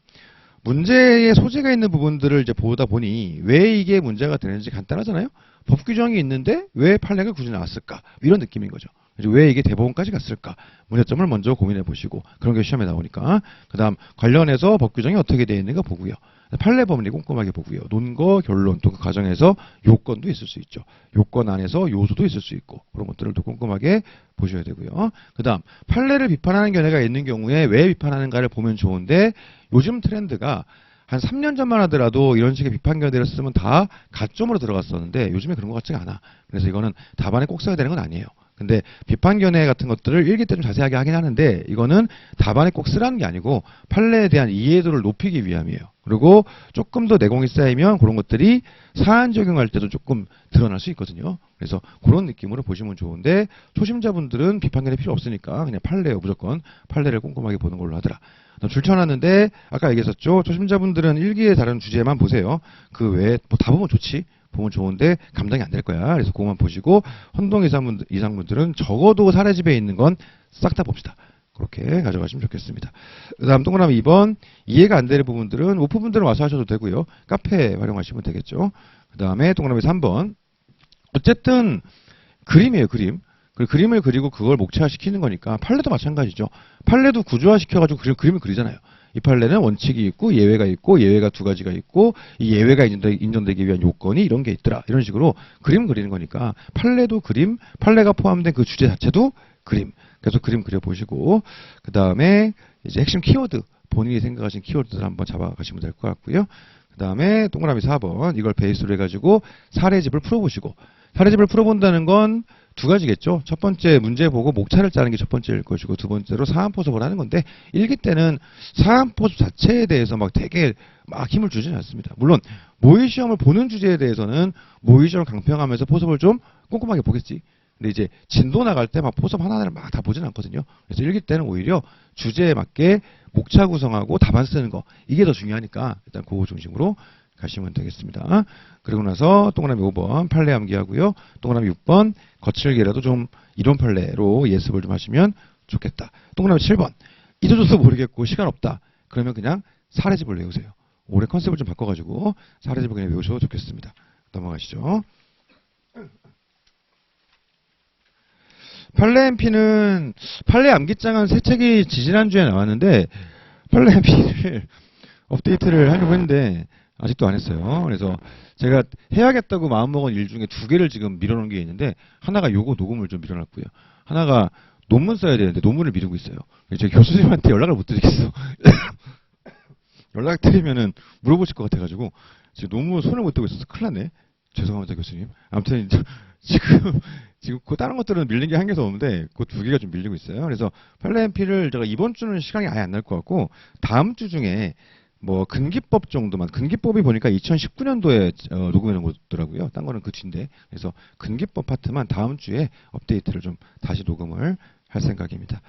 문제의 소재가 있는 부분들을 이제 보다 보니 왜 이게 문제가 되는지 간단하잖아요. 법 규정이 있는데 왜 판례가 굳이 나왔을까? 이런 느낌인 거죠. 왜 이게 대법원까지 갔을까? 문제점을 먼저 고민해 보시고 그런 게 시험에 나오니까 그 다음 관련해서 법 규정이 어떻게 되어 있는가 보고요. 판례 법리 꼼꼼하게 보고요. 논거, 결론 또 그 과정에서 요건도 있을 수 있죠. 요건 안에서 요소도 있을 수 있고 그런 것들을 또 꼼꼼하게 보셔야 되고요. 그 다음 판례를 비판하는 견해가 있는 경우에 왜 비판하는가를 보면 좋은데 요즘 트렌드가 한 3년 전만 하더라도 이런 식의 비판 견해를 쓰면 다 가점으로 들어갔었는데 요즘에 그런 것 같지가 않아. 그래서 이거는 답안에 꼭 써야 되는 건 아니에요. 근데 비판 견해 같은 것들을 일기 때 좀 자세하게 하긴 하는데 이거는 답안에 꼭 쓰라는 게 아니고 판례에 대한 이해도를 높이기 위함이에요. 그리고 조금 더 내공이 쌓이면 그런 것들이 사안 적용할 때도 조금 드러날 수 있거든요. 그래서 그런 느낌으로 보시면 좋은데 초심자분들은 비판 견해 필요 없으니까 그냥 판례요. 무조건 판례를 꼼꼼하게 보는 걸로 하더라. 줄쳐놨는데 아까 얘기했었죠. 초심자분들은 일기에 다른 주제만 보세요. 그 외에 뭐 다 보면 좋지. 보면 좋은데 감당이 안 될 거야. 그래서 그것만 보시고 헌동 이상분들은 적어도 사례집에 있는 건 싹 다 봅시다. 그렇게 가져가시면 좋겠습니다. 그 다음 동그라미 2번. 이해가 안 되는 부분들은 오프분들은 와서 하셔도 되고요. 카페 활용하시면 되겠죠. 그 다음에 동그라미 3번. 어쨌든 그림이에요, 그림. 그림을 그리고 그걸 목차화시키는 거니까 판례도 마찬가지죠. 판례도 구조화시켜가지고 그림을 그리잖아요. 이 판례는 원칙이 있고 예외가 있고 예외가 두 가지가 있고 이 예외가 인정되기 위한 요건이 이런 게 있더라. 이런 식으로 그림 그리는 거니까 판례도 그림, 판례가 포함된 그 주제 자체도 그림. 그래서 그림 그려보시고 그 다음에 이제 핵심 키워드, 본인이 생각하신 키워드를 한번 잡아가시면 될 것 같고요. 그 다음에 동그라미 4번 이걸 베이스로 해가지고 사례집을 풀어보시고 사례집을 풀어본다는 건 두 가지겠죠. 첫 번째 문제 보고 목차를 짜는 게 첫 번째일 것이고 두 번째로 사안포섭을 하는 건데 일기 때는 사안포섭 자체에 대해서 막 되게 막 힘을 주지는 않습니다. 물론 모의시험을 보는 주제에 대해서는 모의시험을 강평하면서 포섭을 좀 꼼꼼하게 보겠지. 근데 이제 진도 나갈 때 막 포섭 하나하나를 막 다 보지는 않거든요. 그래서 일기 때는 오히려 주제에 맞게 목차 구성하고 답안 쓰는 거 이게 더 중요하니까 일단 그거 중심으로 가시면 되겠습니다. 그리고 나서 동그라미 5번 판례 암기하고요. 동그라미 6번 거칠게라도 좀 이론 판례로 예습을 좀 하시면 좋겠다. 동그라미 7번 이도저도 모르겠고 시간 없다. 그러면 그냥 사례집을 외우세요. 올해 컨셉을 좀 바꿔가지고 사례집을 그냥 외우셔도 좋겠습니다. 넘어가시죠. 판례 MP는 판례 암기장은 새 책이 지지난주에 나왔는데 판례 MP를 업데이트를 하려고 했는데 아직도 안 했어요. 그래서 제가 해야겠다고 마음먹은 일 중에 두 개를 지금 밀어놓은 게 있는데 하나가 요거 녹음을 좀 밀어놨고요. 하나가 논문 써야 되는데 논문을 미루고 있어요. 제가 교수님한테 연락을 못 드리겠어. 연락드리면은 물어보실 것 같아가지고 지금 논문 손을 못 대고 있어서 큰일 났네. 죄송합니다 교수님. 아무튼 지금 그 다른 것들은 밀린 게 한 개도 없는데 그 두 개가 좀 밀리고 있어요. 그래서 판례 MP를 제가 이번 주는 시간이 아예 안 날 것 같고 다음 주 중에 뭐 근기법 정도만 근기법이 보니까 2019년도에 녹음해 놓은 거더라고요. 딴 거는 그 뒤인데 그래서 근기법 파트만 다음 주에 업데이트를 좀 다시 녹음을 할 생각입니다.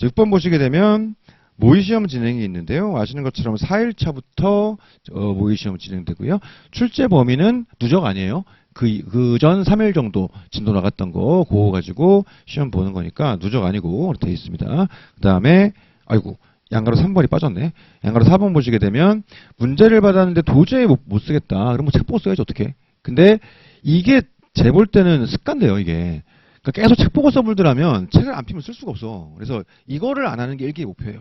6번 보시게 되면 모의시험 진행이 있는데요. 아시는 것처럼 4일차부터 모의시험 진행되고요. 출제 범위는 누적 아니에요. 그 전 3일 정도 진도 나갔던 거 그거 가지고 시험 보는 거니까 누적 아니고 돼 있습니다. 그 다음에 아이고 양가로 3번이 빠졌네. 양가로 4번 보시게 되면 문제를 받았는데 도저히 못 쓰겠다. 그럼 뭐 책 보고 써야지 어떻게. 근데 이게 제 볼 때는 습관돼요 이게. 그러니까 계속 책 보고 써불더라면 책을 안 피면 쓸 수가 없어. 그래서 이거를 안 하는 게 일기의 목표예요.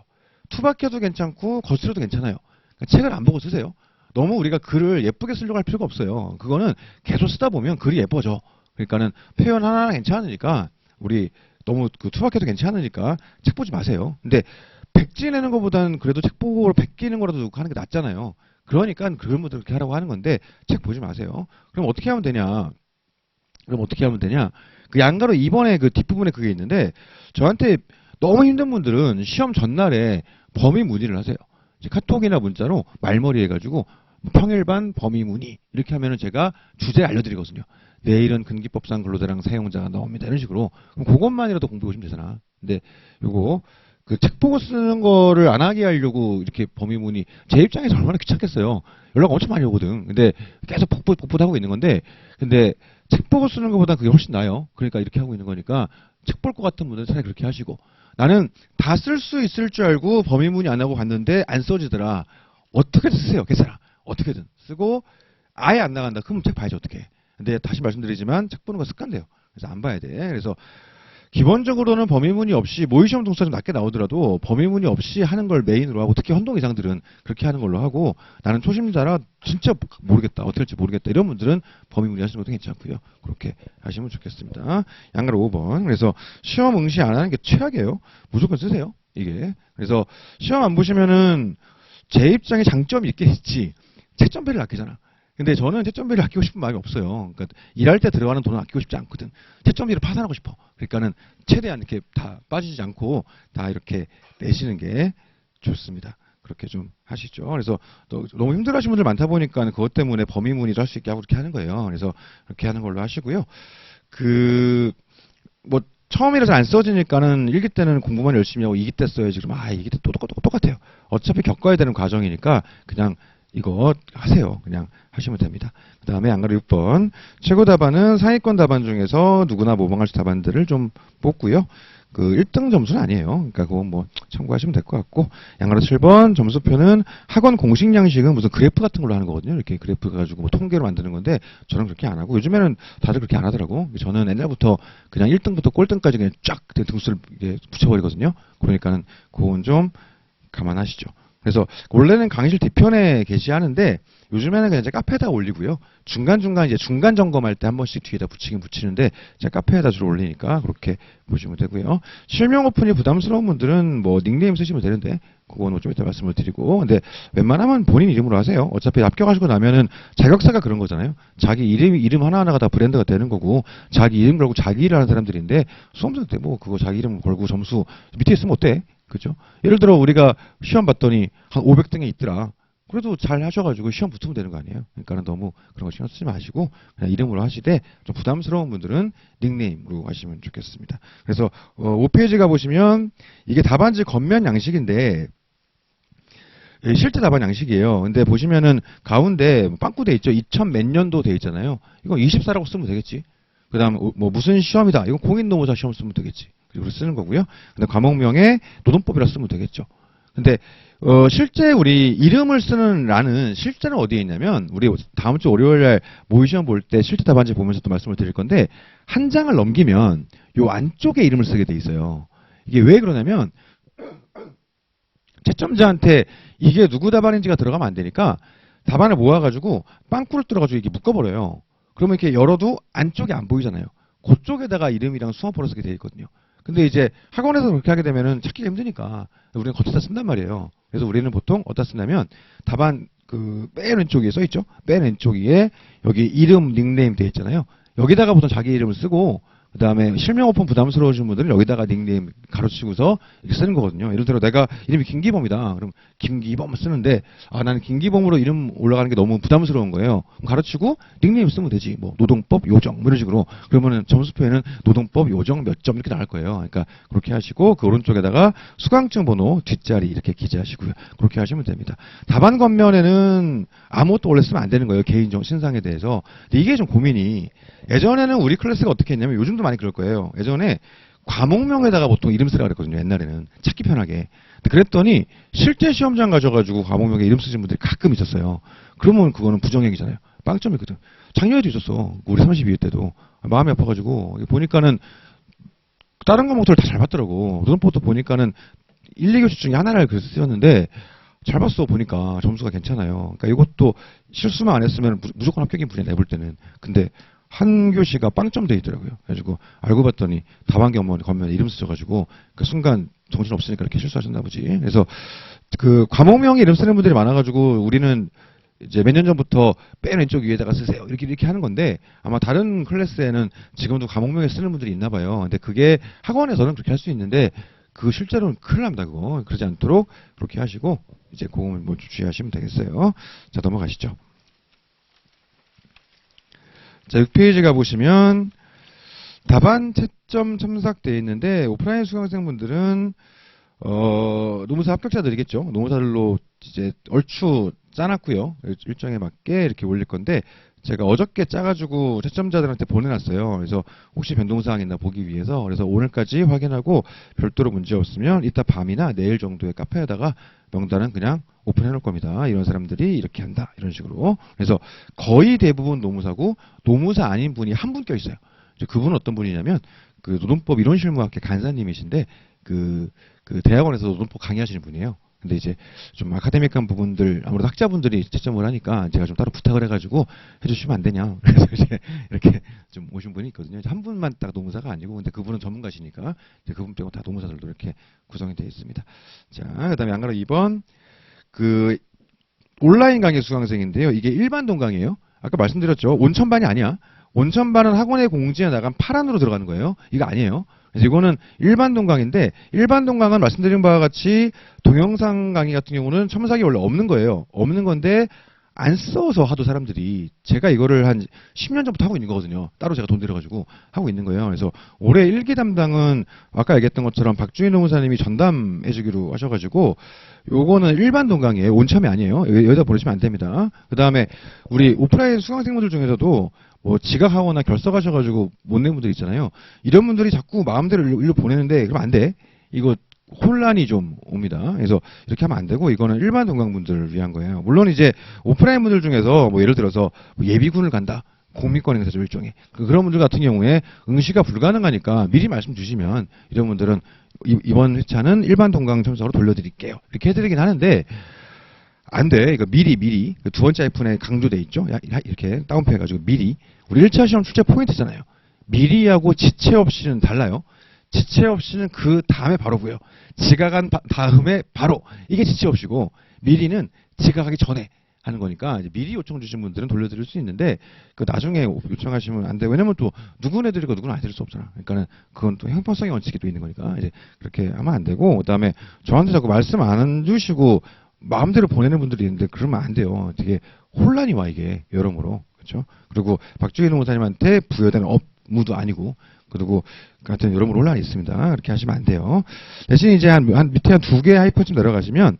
투박해도 괜찮고 거스려도 괜찮아요. 그러니까 책을 안 보고 쓰세요. 너무 우리가 글을 예쁘게 쓰려고 할 필요가 없어요. 그거는 계속 쓰다 보면 글이 예뻐져. 그러니까는 표현 하나하나 괜찮으니까 우리 너무 투박해도 괜찮으니까 책 보지 마세요. 근데 백지 내는 것보다는 그래도 책 보고 베끼는 거라도 하는 게 낫잖아요. 그러니까 그런 분들 그렇게 하라고 하는 건데 책 보지 마세요. 그럼 어떻게 하면 되냐? 그 양가로 2번에 그 뒷부분에 그게 있는데 저한테 너무 힘든 분들은 시험 전날에 범위 문의를 하세요. 이제 카톡이나 문자로 말머리 해가지고 평일반 범위 문의 이렇게 하면은 제가 주제 알려드리거든요. 내일은 근기법상 근로자랑 사용자가 나옵니다. 이런 식으로. 그럼 그것만이라도 공부해 오시면 되잖아. 근데 요거 그 책 보고 쓰는 거를 안 하게 하려고 이렇게 범위 문의 제 입장에서 얼마나 귀찮겠어요. 연락 엄청 많이 오거든. 근데 계속 복붙하고 있는 건데 근데 책 보고 쓰는 것보다 그게 훨씬 나아요. 그러니까 이렇게 하고 있는 거니까 책 볼 것 같은 분들은 차라리 그렇게 하시고 나는 다 쓸 수 있을 줄 알고 범위 문의 안 하고 갔는데 안 써지더라. 어떻게든 쓰세요. 괜찮아. 어떻게든 쓰고 아예 안 나간다. 그럼 책 봐야지 어떻게. 근데 다시 말씀드리지만 책 보는 거 습관돼요. 그래서 안 봐야 돼. 그래서 기본적으로는 범위문의 없이 모의시험 동사 좀 낮게 나오더라도 범위문의 없이 하는 걸 메인으로 하고 특히 헌동 이상들은 그렇게 하는 걸로 하고 나는 초심자라 진짜 모르겠다 어떻게 할지 모르겠다 이런 분들은 범위문의 하시는 것도 괜찮고요. 그렇게 하시면 좋겠습니다. 양가로 5번. 그래서 시험 응시 안 하는 게 최악이에요. 무조건 쓰세요. 이게. 그래서 시험 안 보시면은 제 입장에 장점이 있긴 있지 채점배를 아끼잖아. 근데 저는 채점비를 아끼고 싶은 마음이 없어요. 그러니까 일할 때 들어가는 돈은 아끼고 싶지 않거든. 채점비를 파산하고 싶어. 그러니까는 최대한 이렇게 다 빠지지 않고 다 이렇게 내시는 게 좋습니다. 그렇게 좀 하시죠. 그래서 또 너무 힘들어하시는 분들 많다 보니까 그것 때문에 범위 문의도 할 수 있게 하고 그렇게 하는 거예요. 그래서 그렇게 하는 걸로 하시고요. 뭐 처음이라서 안 써지니까는 1기 때는 공부만 열심히 하고 2기 때 써야지. 그러면 2기 때 또 똑같아요. 어차피 겪어야 되는 과정이니까 그냥 이거 하세요. 그냥 하시면 됩니다. 그 다음에 양가로 6번. 최고 답안은 상위권 답안 중에서 누구나 모방할 수 답안들을 좀 뽑고요. 그 그 1등 점수는 아니에요. 그러니까 그건 뭐 참고하시면 될 것 같고, 양가로 7번 점수표는 학원 공식 양식은 무슨 그래프 같은 걸로 하는 거거든요. 이렇게 그래프 가지고 뭐 통계로 만드는 건데 저는 그렇게 안 하고, 요즘에는 다들 그렇게 안 하더라고. 저는 옛날부터 그냥 1등부터 꼴등까지 그냥 쫙 등수를 이렇게 붙여버리거든요. 그러니까는 그건 좀 감안하시죠. 그래서 원래는 강의실 뒤편에 게시하는데 요즘에는 그냥 이제 카페에다 올리고요. 중간중간 이제 중간 점검할 때 한 번씩 뒤에다 붙이긴 붙이는데 제가 카페에다 주로 올리니까 그렇게 보시면 되고요. 실명 오픈이 부담스러운 분들은 뭐 닉네임 쓰시면 되는데 그거는 좀 이따 말씀을 드리고, 근데 웬만하면 본인 이름으로 하세요. 어차피 합격하시고 나면은 자격사가 그런 거잖아요. 자기 이름 하나하나가 다 브랜드가 되는 거고, 자기 이름 걸고 자기 일을 하는 사람들인데 수험생 때 뭐 그거 자기 이름 걸고 점수 밑에 있으면 어때? 그죠? 예를 들어 우리가 시험 봤더니 한 500등에 있더라. 그래도 잘 하셔가지고 시험 붙으면 되는 거 아니에요? 그러니까 너무 그런 거 신경 쓰지 마시고 그냥 이름으로 하시되, 좀 부담스러운 분들은 닉네임으로 하시면 좋겠습니다. 그래서 5페이지 가보시면 이게 답안지 겉면 양식인데 실제 답안 양식이에요. 근데 보시면은 가운데 빵꾸 돼 있죠. 2000 몇 년도 돼 있잖아요. 이거 24라고 쓰면 되겠지. 그 다음 뭐 무슨 시험이다. 이건 공인노무사 시험 쓰면 되겠지. 그리고 쓰는 거고요. 근데 과목명에 노동법이라 쓰면 되겠죠. 근데 실제 우리 이름을 쓰는 란은 실제는 어디에 있냐면, 우리 다음 주 월요일 날 모의시험 볼 때 실제 답안지 보면서 또 말씀을 드릴 건데, 한 장을 넘기면 요 안쪽에 이름을 쓰게 돼 있어요. 이게 왜 그러냐면 채점자한테 이게 누구 답안인지가 들어가면 안 되니까 답안을 모아가지고 빵꾸를 뚫어가지고 이게 묶어버려요. 그러면 이렇게 열어도 안쪽이 안 보이잖아요. 그쪽에다가 이름이랑 수험번호 쓰게 돼 있거든요. 근데 이제 학원에서 그렇게 하게 되면은 찾기가 힘드니까 우리는 겉에다 쓴단 말이에요. 그래서 우리는 보통 어디다 쓰냐면 답안 그 맨 왼쪽 위에 써 있죠. 맨 왼쪽 위에 여기 이름 닉네임 돼 있잖아요. 여기다가 보통 자기 이름을 쓰고, 그 다음에 실명 오픈 부담스러우신 분들은 여기다가 닉네임 가로치고서 이렇게 쓰는 거거든요. 예를 들어 내가 이름이 김기범이다. 그럼 김기범 쓰는데, 나는 김기범으로 이름 올라가는 게 너무 부담스러운 거예요. 그럼 가로치고 닉네임 쓰면 되지. 뭐 노동법 요정 뭐 이런 식으로. 그러면은 점수표에는 노동법 요정 몇 점 이렇게 나올 거예요. 그러니까 그렇게 하시고 그 오른쪽에다가 수강증 번호 뒷자리 이렇게 기재하시고요. 그렇게 하시면 됩니다. 답안 겉면에는 아무것도 원래 쓰면 안 되는 거예요. 개인정 신상에 대해서. 근데 이게 좀 고민이, 예전에는 우리 클래스가 어떻게 했냐면, 요즘도 많이 그럴 거예요. 예전에 과목명에다가 보통 이름 쓰라고 그랬거든요. 옛날에는 찾기 편하게. 근데 그랬더니 실제 시험장 가셔가지고 과목명에 이름 쓰신 분들이 가끔 있었어요. 그러면 그거는 부정행위잖아요. 빵점이거든. 작년에도 있었어. 우리 32회 때도 마음이 아파가지고 보니까는 다른 과목들 다 잘 봤더라고. 노동법도 보니까는 1, 2교시 중에 하나를 그래서 쓰였는데 잘 봤어. 보니까 점수가 괜찮아요. 그러니까 이것도 실수만 안 했으면 무조건 합격인 분이야, 내볼 때는. 근데 한 교시가 빵점 돼 있더라고요. 그래가지고 알고 봤더니 답안지 겉면에 이름 쓰셔가지고 그 순간 정신 없으니까 이렇게 실수하셨나 보지. 그래서 그 과목명에 이름 쓰는 분들이 많아가지고 우리는 이제 몇 년 전부터 맨 왼쪽 위에다가 쓰세요. 이렇게 하는 건데, 아마 다른 클래스에는 지금도 과목명에 쓰는 분들이 있나 봐요. 근데 그게 학원에서는 그렇게 할 수 있는데 그 실제로는 큰일 납니다. 그거. 그러지 않도록 그렇게 하시고 이제 그거 뭐 주의하시면 되겠어요. 자, 넘어가시죠. 자, 6페이지 가보시면 답안 채점 첨삭되어 있는데, 오프라인 수강생분들은 노무사 합격자들이겠죠. 노무사들로 이제 얼추 짜놨고요. 일정에 맞게 이렇게 올릴 건데, 제가 어저께 짜가지고 채점자들한테 보내놨어요. 그래서 혹시 변동사항 있나 보기 위해서. 그래서 오늘까지 확인하고 별도로 문제 없으면 이따 밤이나 내일 정도에 카페에다가 명단은 그냥 오픈해 놓을 겁니다. 이런 사람들이 이렇게 한다. 이런 식으로. 그래서 거의 대부분 노무사고, 노무사 아닌 분이 한 분 껴있어요. 그분은 어떤 분이냐면 그 노동법 이론실무학회 간사님이신데 그 대학원에서 노동법 강의하시는 분이에요. 근데 이제 좀 아카데믹한 부분들, 아무래도 학자분들이 채점을 하니까 제가 좀 따로 부탁을 해가지고 해주시면 안 되냐. 그래서 이제 이렇게 좀 오신 분이 있거든요. 한 분만 딱 노무사가 아니고, 근데 그분은 전문가시니까 이제 그분 빼고 다 노무사들도 이렇게 구성이 되어 있습니다. 자, 그다음에 양가로 2번 그 온라인 강의 수강생인데요. 이게 일반 동강이에요. 아까 말씀드렸죠. 온천반이 아니야. 온천반은 학원의 공지에 나간 파란으로 들어가는 거예요. 이거 아니에요. 그래서 이거는 일반 동강인데, 일반 동강은 말씀드린 바와 같이 동영상 강의 같은 경우는 첨삭이 원래 없는 거예요. 없는 건데 안 써서 하도 사람들이 제가 이거를 한 10년 전부터 하고 있는 거거든요. 따로 제가 돈 들여가지고 하고 있는 거예요. 그래서 올해 1기 담당은 아까 얘기했던 것처럼 박주인 노무사님이 전담해주기로 하셔가지고 요거는 일반 동강이에요. 온참이 아니에요. 여기다 보내시면 안 됩니다. 그 다음에 우리 오프라인 수강생분들 중에서도 뭐 지각하거나 결석하셔가지고 못 낸 분들 있잖아요. 이런 분들이 자꾸 마음대로 일로 보내는데 그러면 안 돼. 이거 혼란이 좀 옵니다. 그래서 이렇게 하면 안 되고 이거는 일반 동강분들을 위한 거예요. 물론 이제 오프라인 분들 중에서 뭐 예를 들어서 뭐 예비군을 간다. 공미권 행사죠, 일종의. 그런 분들 같은 경우에 응시가 불가능하니까 미리 말씀 주시면 이런 분들은 이번 회차는 일반 동강 참석으로 돌려드릴게요. 이렇게 해드리긴 하는데 안 돼. 이거 미리 두 번째 하이픈에 강조돼 있죠. 이렇게 다운표 해가지고 미리. 우리 1차 시험 출제 포인트잖아요. 미리하고 지체 없이는 달라요. 지체 없이는 그 다음에 바로고요. 지각한 다음에 바로. 이게 지체 없이고 미리는 지각하기 전에 하는 거니까 이제 미리 요청 주신 분들은 돌려드릴 수 있는데 그 나중에 요청하시면 안 돼. 왜냐면 또 누구는 해드리고 누구는 안 해드릴 수 없잖아. 그러니까는 그건 또 형평성의 원칙이 또 있는 거니까 이제 그렇게 하면 안 되고 그다음에 저한테 자꾸 말씀 안 주시고 마음대로 보내는 분들이 있는데 그러면 안 돼요. 되게 혼란이 와 이게 여러모로 그렇죠. 그리고 박주희 노무사님한테 부여된 업무도 아니고 그리고 같은 여러모로 혼란이 있습니다. 그렇게 하시면 안 돼요. 대신 이제 한 밑에 한 두 개 하이퍼쯤 내려가시면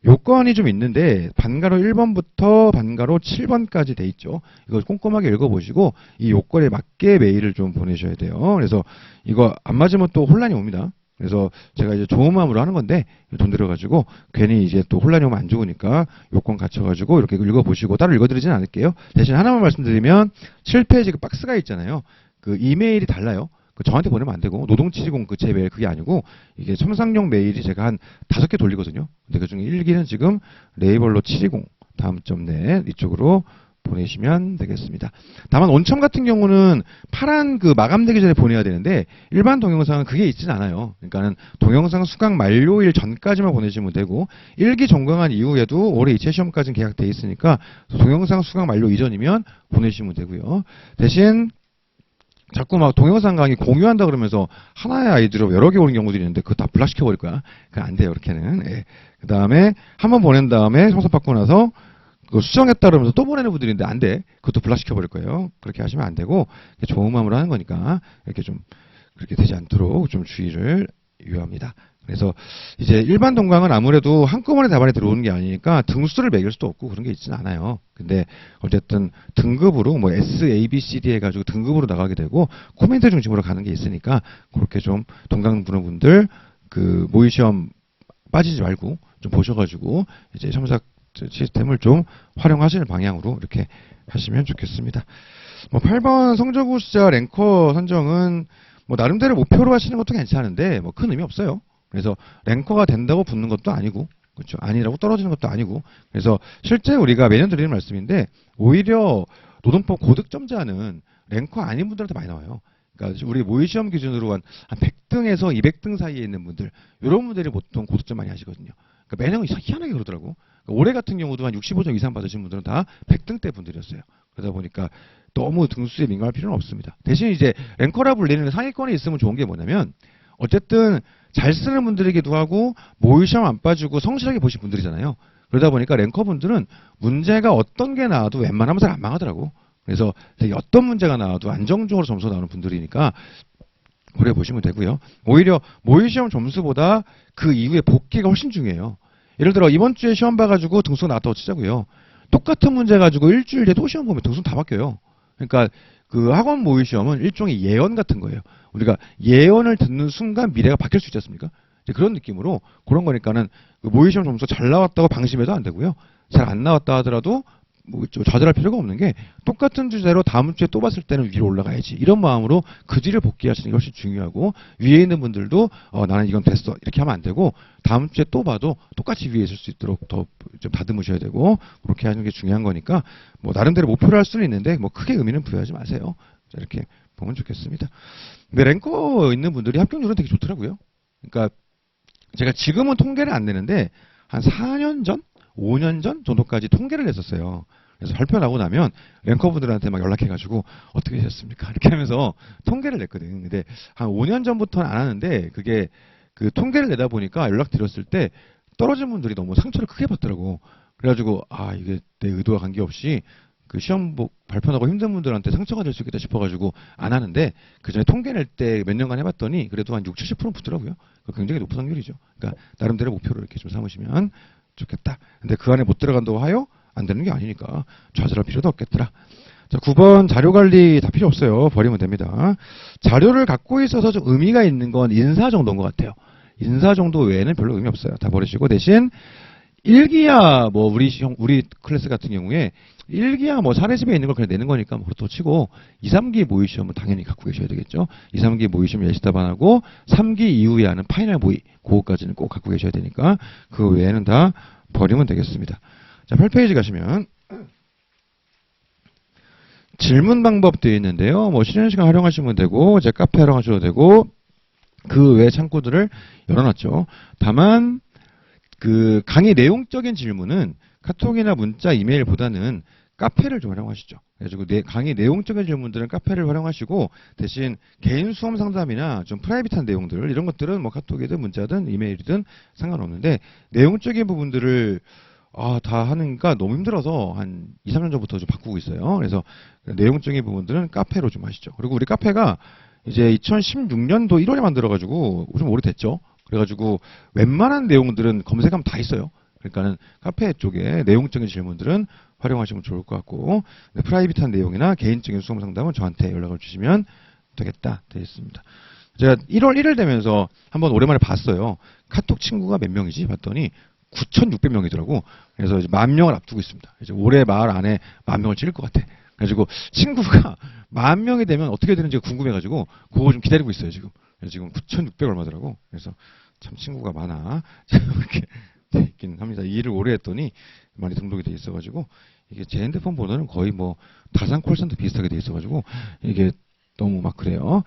요건이 좀 있는데 반가로 1번부터 반가로 7번까지 돼 있죠. 이거 꼼꼼하게 읽어보시고 이 요건에 맞게 메일을 좀 보내셔야 돼요. 그래서 이거 안 맞으면 또 혼란이 옵니다. 그래서 제가 이제 좋은 마음으로 하는 건데 돈 들여가지고 괜히 이제 또 혼란이 오면 안 좋으니까 요건 갖춰가지고 이렇게 읽어보시고 따로 읽어드리진 않을게요. 대신 하나만 말씀드리면 7페이지 그 박스가 있잖아요. 그 이메일이 달라요. 저한테 보내면 안 되고 노동치지공 제 메일 그게 아니고 이게 첨상용 메일이 제가 한 5개 돌리거든요. 근데 그중에 1기는 지금 레이벌로 720 다음.net 이쪽으로 보내시면 되겠습니다. 다만 온첨 같은 경우는 파란 그 마감되기 전에 보내야 되는데 일반 동영상은 그게 있진 않아요. 그러니까는 동영상 수강 만료일 전까지만 보내시면 되고 1기 종강한 이후에도 올해 2차 시험까지는 계약돼 있으니까 동영상 수강 만료 이전이면 보내시면 되고요. 대신 자꾸 막 동영상 강의 공유한다 그러면서 하나의 아이디로 여러 개 오는 경우들이 있는데 그거 다 블락시켜버릴 거야. 그거 안 돼요. 그렇게는. 예. 그 다음에 한 번 보낸 다음에 성적 받고 나서 그거 수정했다 그러면서 또 보내는 분들이 있는데 안 돼. 그것도 블락시켜버릴 거예요. 그렇게 하시면 안 되고 좋은 마음으로 하는 거니까 이렇게 좀 그렇게 되지 않도록 좀 주의를 유효합니다. 그래서 이제 일반 동강은 아무래도 한꺼번에 답안에 들어오는 게 아니니까 등수를 매길 수도 없고 그런 게 있지는 않아요. 근데 어쨌든 등급으로 뭐 S, A, B, C, D 해가지고 등급으로 나가게 되고 코멘트 중심으로 가는 게 있으니까 그렇게 좀 동강 부는 분들 그 모의 시험 빠지지 말고 좀 보셔가지고 이제 첨삭 시스템을 좀 활용하시는 방향으로 이렇게 하시면 좋겠습니다. 뭐 8번 성적 우수자 랭커 선정은 뭐 나름대로 목표로 하시는 것도 괜찮은데 뭐 큰 의미 없어요. 그래서 랭커가 된다고 붙는 것도 아니고 그렇죠. 아니라고 떨어지는 것도 아니고 그래서 실제 우리가 매년 드리는 말씀인데 오히려 노동법 고득점자는 랭커 아닌 분들한테 많이 나와요. 그러니까 우리 모의시험 기준으로 한 100등에서 200등 사이에 있는 분들 이런 분들이 보통 고득점 많이 하시거든요. 그러니까 매년 희한하게 그러더라고. 그러니까 올해 같은 경우도 한 65점 이상 받으신 분들은 다 100등대 분들이었어요. 그러다 보니까 너무 등수에 민감할 필요는 없습니다. 대신 이제 랭커라 불리는 상위권에 있으면 좋은 게 뭐냐면 어쨌든 잘 쓰는 분들이기도 하고 모의시험 안 빠지고 성실하게 보신 분들이잖아요. 그러다 보니까 랭커분들은 문제가 어떤 게 나와도 웬만하면 잘 안 망하더라고. 그래서 되게 어떤 문제가 나와도 안정적으로 점수가 나오는 분들이니까 그래 보시면 되고요. 오히려 모의시험 점수보다 그 이후에 복귀가 훨씬 중요해요. 예를 들어 이번 주에 시험 봐가지고 등수가 나왔다고 치자고요. 똑같은 문제 가지고 일주일 뒤에 또 시험 보면 등수는 다 바뀌어요. 그러니까 그 학원 모의시험은 일종의 예언 같은 거예요. 우리가 예언을 듣는 순간 미래가 바뀔 수 있지 않습니까? 그런 느낌으로 그런 거니까는 그 모의시험 점수 잘 나왔다고 방심해도 안 되고요. 잘 안 나왔다 하더라도 뭐 좌절할 필요가 없는 게 똑같은 주제로 다음 주에 또 봤을 때는 위로 올라가야지. 이런 마음으로 그 뒤를 복귀하시는 게 훨씬 중요하고 위에 있는 분들도 나는 이건 됐어. 이렇게 하면 안 되고 다음 주에 또 봐도 똑같이 위에 있을 수 있도록 더 좀 다듬으셔야 되고 그렇게 하는 게 중요한 거니까 뭐 나름대로 목표를 할 수는 있는데 뭐 크게 의미는 부여하지 마세요. 자, 이렇게 보면 좋겠습니다. 근데 랭커 있는 분들이 합격률은 되게 좋더라고요. 그러니까 제가 지금은 통계를 안 내는데 한 4년 전? 5년 전 정도까지 통계를 냈었어요. 그래서 발표 나고 나면 랭커분들한테 막 연락해가지고 어떻게 되셨습니까? 이렇게 하면서 통계를 냈거든. 근데 한 5년 전부터는 안 하는데 그게 그 통계를 내다 보니까 연락 드렸을 때 떨어진 분들이 너무 상처를 크게 받더라고. 그래가지고 이게 내 의도와 관계없이 그 시험 발표하고 힘든 분들한테 상처가 될 수 있겠다 싶어가지고 안 하는데 그 전에 통계 낼 때 몇 년간 해봤더니 그래도 한 60~70%는 붙더라고요. 굉장히 높은 확률이죠. 그러니까 나름대로 목표를 이렇게 좀 삼으시면 좋겠다. 근데 그 안에 못 들어간다고 하여 안 되는 게 아니니까 좌절할 필요도 없겠더라. 자, 9번 자료 관리 다 필요 없어요. 버리면 됩니다. 자료를 갖고 있어서 좀 의미가 있는 건 인사 정도인 것 같아요. 인사 정도 외에는 별로 의미 없어요. 다 버리시고 대신 일기야 뭐 우리 클래스 같은 경우에 일기야 뭐 사례집에 있는 걸 그냥 내는 거니까 뭐 그렇다고 치고 2, 3기 모의 시험은 당연히 갖고 계셔야 되겠죠. 2, 3기 모의 시험 예시답안하고 3기 이후에 하는 파이널 모의 그거까지는 꼭 갖고 계셔야 되니까 그 외에는 다 버리면 되겠습니다. 자, 8페이지 가시면 질문 방법 되어 있는데요. 뭐 쉬는 시간 활용하시면 되고 제 카페 활용하셔도 되고 그 외 창구들을 열어놨죠. 다만 그 강의 내용적인 질문은 카톡이나 문자, 이메일보다는 카페를 좀 활용하시죠. 그래가지고 강의 내용적인 질문들은 카페를 활용하시고 대신 개인 수험 상담이나 좀 프라이빗한 내용들 이런 것들은 뭐 카톡이든 문자든 이메일이든 상관없는데 내용적인 부분들을 다 하니까 너무 힘들어서 한 2, 3년 전부터 좀 바꾸고 있어요. 그래서 내용적인 부분들은 카페로 좀 하시죠. 그리고 우리 카페가 이제 2016년도 1월에 만들어가지고 좀 오래됐죠. 그래가지고 웬만한 내용들은 검색하면 다 있어요. 그러니까는 카페 쪽에 내용적인 질문들은 활용하시면 좋을 것 같고 프라이빗한 내용이나 개인적인 수험 상담은 저한테 연락을 주시면 되겠다 되어 있습니다. 제가 1월 1일 되면서 한번 오랜만에 봤어요. 카톡 친구가 몇 명이지 봤더니 9,600명이더라고. 그래서 이제 10,000명을 앞두고 있습니다. 이제 올해 말 안에 10,000명을 찍을 것 같아. 그래가지고 친구가 10,000명이 되면 어떻게 되는지 궁금해가지고 그거 좀 기다리고 있어요 지금. 지금 9,600 얼마더라고. 그래서 참 친구가 많아. 이렇게 돼 있긴 합니다. 이 일을 오래 했더니 많이 등록이 돼 있어가지고 이게 제 핸드폰 번호는 거의 뭐 다산 콜센터 비슷하게 돼 있어가지고 이게 너무 막 그래요.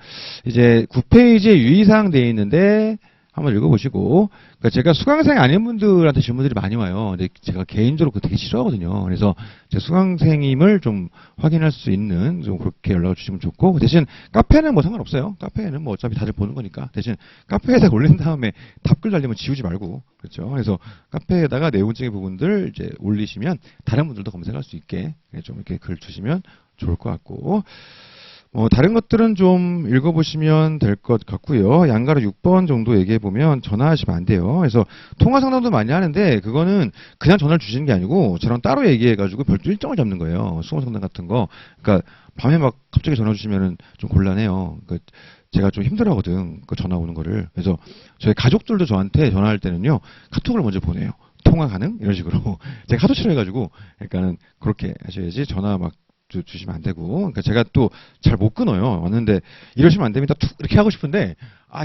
이제 9페이지에 유의사항 돼 있는데 한번 읽어보시고 그러니까 제가 수강생 아닌 분들한테 질문들이 많이 와요. 근데 제가 개인적으로 그거 되게 싫어하거든요. 그래서 제 수강생임을 좀 확인할 수 있는 좀 그렇게 연락을 주시면 좋고 대신 카페는 뭐 상관없어요. 카페는 뭐 어차피 다들 보는 거니까 대신 카페에다 올린 다음에 답글 달리면 지우지 말고 그렇죠. 그래서 카페에다가 내용적인 부분들 이제 올리시면 다른 분들도 검색할 수 있게 좀 이렇게 글 주시면 좋을 것 같고. 다른 것들은 좀 읽어보시면 될 것 같고요. 양가로 6번 정도 얘기해보면 전화하시면 안 돼요. 그래서 통화 상담도 많이 하는데 그거는 그냥 전화를 주시는 게 아니고 저랑 따로 얘기해가지고 별도 일정을 잡는 거예요. 수험 상담 같은 거. 그러니까 밤에 막 갑자기 전화 주시면은 좀 곤란해요. 그러니까 제가 좀 힘들어하거든. 그 전화 오는 거를. 그래서 저희 가족들도 저한테 전화할 때는요. 카톡을 먼저 보내요. 통화 가능? 이런 식으로. 제가 하도 싫어해가지고 그러니까는 그렇게 하셔야지 전화 막 주시면 안 되고. 그러니까 제가 또 잘 못 끊어요. 왔는데 이러시면 안 됩니다. 툭 이렇게 하고 싶은데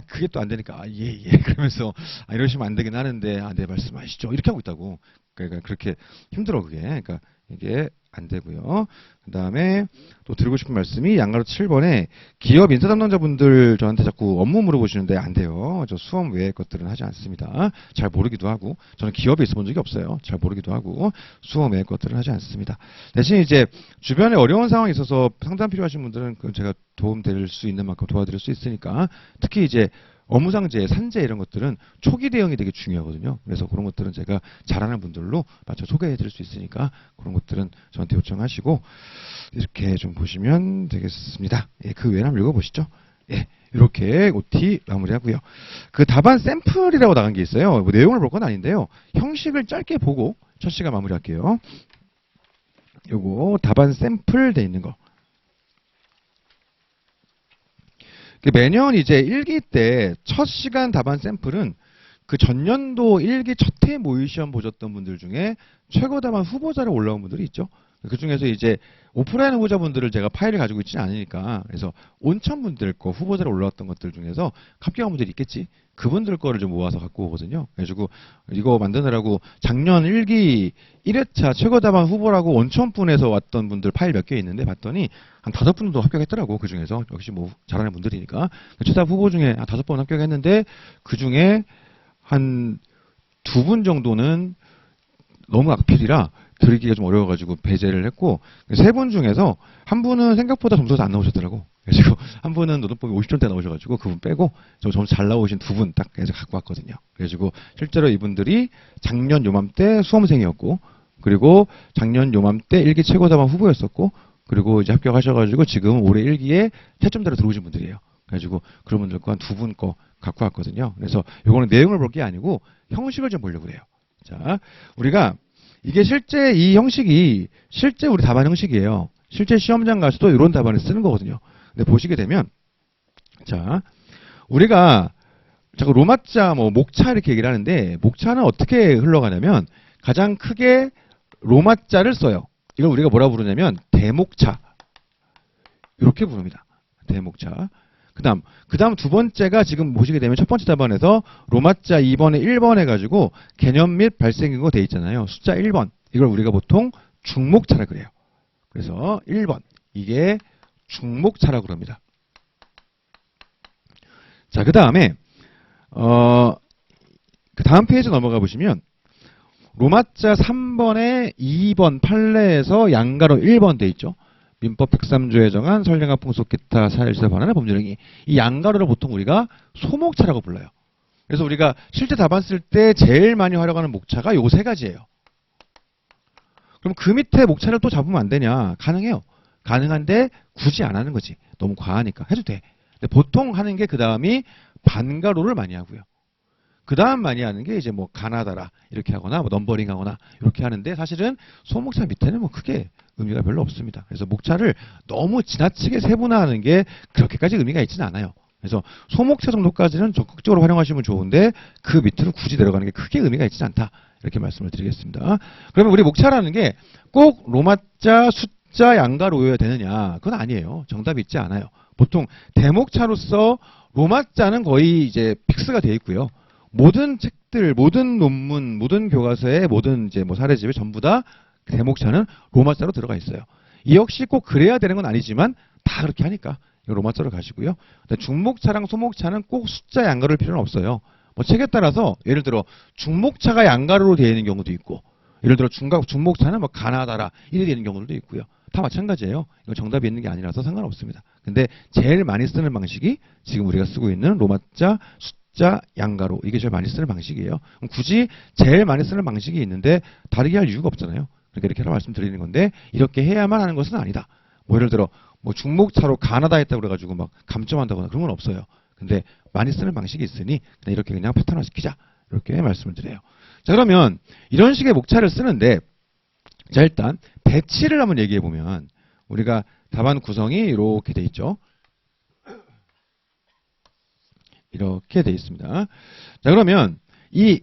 그게 또 안 되니까 예 그러면서 이러시면 안 되긴 하는데 네 말씀하시죠. 이렇게 하고 있다고. 그러니까 그렇게 힘들어 그게. 그러니까 이게 안 되고요. 그 다음에 또 드리고 싶은 말씀이 양가로 7번에 기업 인사 담당자분들 저한테 자꾸 업무 물어보시는데 안 돼요. 저 수험 외의 것들은 하지 않습니다. 잘 모르기도 하고 저는 기업에 있어 본 적이 없어요. 잘 모르기도 하고 수험 외의 것들은 하지 않습니다. 대신 이제 주변에 어려운 상황이 있어서 상담 필요하신 분들은 제가 도움드릴 수 있는 만큼 도와드릴 수 있으니까 특히 이제 업무상재, 산재 이런 것들은 초기 대응이 되게 중요하거든요. 그래서 그런 것들은 제가 잘하는 분들로 맞춰 소개해드릴 수 있으니까 그런 것들은 저한테 요청하시고 이렇게 좀 보시면 되겠습니다. 그 외에 한번 읽어보시죠. 이렇게 OT 마무리하고요. 그 답안 샘플이라고 나간 게 있어요. 뭐 내용을 볼 건 아닌데요. 형식을 짧게 보고 첫 시간 마무리할게요. 요거 답안 샘플 돼 있는 거. 매년 이제 1기 때 첫 시간 답안 샘플은 그 전년도 1기 첫 해 모의 시험 보셨던 분들 중에 최고 답안 후보자로 올라온 분들이 있죠. 그 중에서 이제 오프라인 후보자분들을 제가 파일을 가지고 있지는 않으니까 그래서 온천 분들 거 후보자로 올라왔던 것들 중에서 합격한 분들이 있겠지. 그분들 거를 좀 모아서 갖고 오거든요. 그래가지고 이거 만드느라고 작년 1기 1회차 최고 답안 후보라고 온천분에서 왔던 분들 파일 몇 개 있는데 봤더니 한 5분 정도 합격했더라고. 그 중에서 역시 뭐 잘하는 분들이니까 최답 후보 중에 한 5번 합격했는데 그 중에 한 2분 정도는 너무 악필이라 드리기가 좀 어려워가지고 배제를 했고 3분 중에서 한 분은 생각보다 점수가 안 나오셨더라고. 그래서 한 분은 노동법이 50점대 나오셔가지고 그분 빼고 저 점수 잘 나오신 2분 딱 해서 갖고 왔거든요. 그래가지고 실제로 이분들이 작년 요맘때 수험생이었고 그리고 작년 요맘때 일기 최고답안 후보였었고, 그리고 이제 합격하셔가지고 지금 올해 일기에 채점대로 들어오신 분들이에요. 그래가지고 그런 분들 거 한 두 분 거 갖고 왔거든요. 그래서 이거는 내용을 볼 게 아니고 형식을 좀 보려고 그래요. 자, 우리가 이게 실제 이 형식이 실제 우리 답안 형식이에요. 실제 시험장 가서도 이런 답안을 쓰는 거거든요. 근데 보시게 되면, 자, 우리가 자꾸 로마자, 뭐 목차 이렇게 얘기를 하는데, 목차는 어떻게 흘러가냐면 가장 크게 로마자를 써요. 이걸 우리가 뭐라 부르냐면 대목차, 이렇게 부릅니다. 대목차. 그다음 두 번째가 지금 보시게 되면 첫 번째 답안에서 로마자 2번에 1번 해가지고 개념 및 발생인거 돼 있잖아요. 숫자 1번. 이걸 우리가 보통 중목차라 그래요. 그래서 1번. 이게 중목차라고 그럽니다. 자, 그 다음에, 그 다음 페이지 넘어가 보시면, 로마자 3번에 2번 판례에서 양가로 1번 돼 있죠. 민법 103조에 정한 선량한 풍속 기타 사실에 반하는 법률행위. 이 양가로를 보통 우리가 소목차라고 불러요. 그래서 우리가 실제 답안 쓸 때 제일 많이 활용하는 목차가 요 세 가지예요. 그럼 그 밑에 목차를 또 잡으면 안 되냐? 가능해요. 가능한데 굳이 안 하는 거지. 너무 과하니까. 해도 돼. 근데 보통 하는 게 그 다음이 반가로를 많이 하고요. 그 다음 많이 하는 게 이제 뭐 가나다라 이렇게 하거나 뭐 넘버링 하거나 이렇게 하는데, 사실은 소목차 밑에는 뭐 크게 의미가 별로 없습니다. 그래서 목차를 너무 지나치게 세분화하는 게 그렇게까지 의미가 있지는 않아요. 그래서 소목차 정도까지는 적극적으로 활용하시면 좋은데 그 밑으로 굳이 내려가는 게 크게 의미가 있지는 않다. 이렇게 말씀을 드리겠습니다. 그러면 우리 목차라는 게 꼭 로마자, 숫자, 양가로여야 되느냐? 그건 아니에요. 정답이 있지 않아요. 보통 대목차로서 로마자는 거의 이제 픽스가 되어 있고요. 모든 책들, 모든 논문, 모든 교과서에 모든 이제 뭐 사례집에 전부 다 대목차는 로마자로 들어가 있어요. 이 역시 꼭 그래야 되는 건 아니지만 다 그렇게 하니까 로마자로 가시고요. 중목차랑 소목차는 꼭 숫자 양가로일 필요는 없어요. 뭐 책에 따라서 예를 들어 중목차가 양가로로 되어 있는 경우도 있고, 예를 들어 중목차는 뭐 가나다라 이렇게 되는 경우도 있고요. 다 마찬가지예요. 이거 정답이 있는 게 아니라서 상관없습니다. 근데 제일 많이 쓰는 방식이 지금 우리가 쓰고 있는 로마자, 숫자, 양가로, 이게 제일 많이 쓰는 방식이에요. 굳이 제일 많이 쓰는 방식이 있는데 다르게 할 이유가 없잖아요. 그러니까 이렇게 말씀드리는 건데, 이렇게 해야만 하는 것은 아니다. 뭐 예를 들어 뭐 중목차로 가나다 했다고 그래가지고 막 감점한다거나 그런 건 없어요. 근데 많이 쓰는 방식이 있으니 그냥 이렇게 그냥 패턴화 시키자, 이렇게 말씀을 드려요. 자, 그러면 이런 식의 목차를 쓰는데, 자, 일단 배치를 한번 얘기해 보면 우리가 답안 구성이 이렇게 돼 있죠. 이렇게 돼 있습니다. 자, 그러면 이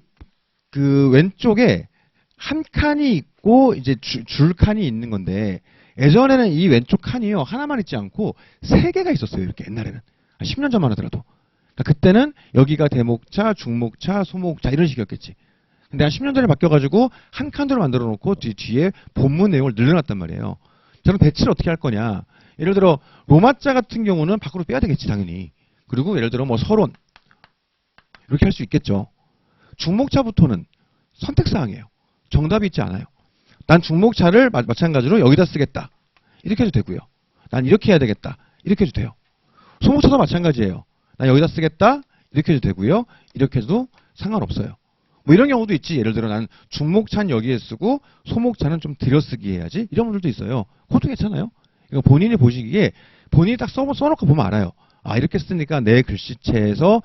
그 왼쪽에 한 칸이 있고 이제 줄 칸이 있는 건데, 예전에는 이 왼쪽 칸이요 하나만 있지 않고 세 개가 있었어요. 이렇게 옛날에는 10년 전만 하더라도. 그러니까 그때는 여기가 대목차, 중목차, 소목차 이런 식이었겠지. 근데 한 10년 전에 바뀌어가지고 한 칸으로 만들어 놓고 뒤에 본문 내용을 늘려놨단 말이에요. 저는 배치를 어떻게 할 거냐? 예를 들어 로마자 같은 경우는 밖으로 빼야 되겠지 당연히. 그리고 예를 들어 뭐 서론 이렇게 할 수 있겠죠. 중목차부터는 선택사항이에요. 정답이 있지 않아요. 난 중목차를 마찬가지로 여기다 쓰겠다. 이렇게 해도 되고요. 난 이렇게 해야 되겠다. 이렇게 해도 돼요. 소목차도 마찬가지예요. 난 여기다 쓰겠다. 이렇게 해도 되고요. 이렇게 해도 상관없어요. 뭐 이런 경우도 있지. 예를 들어 난 중목차는 여기에 쓰고 소목차는 좀 들여쓰기 해야지. 이런 분들도 있어요. 그것도 괜찮아요. 이거 본인이 보시기에 본인이 딱 써놓고 보면 알아요. 아, 이렇게 쓰니까 내 글씨체에서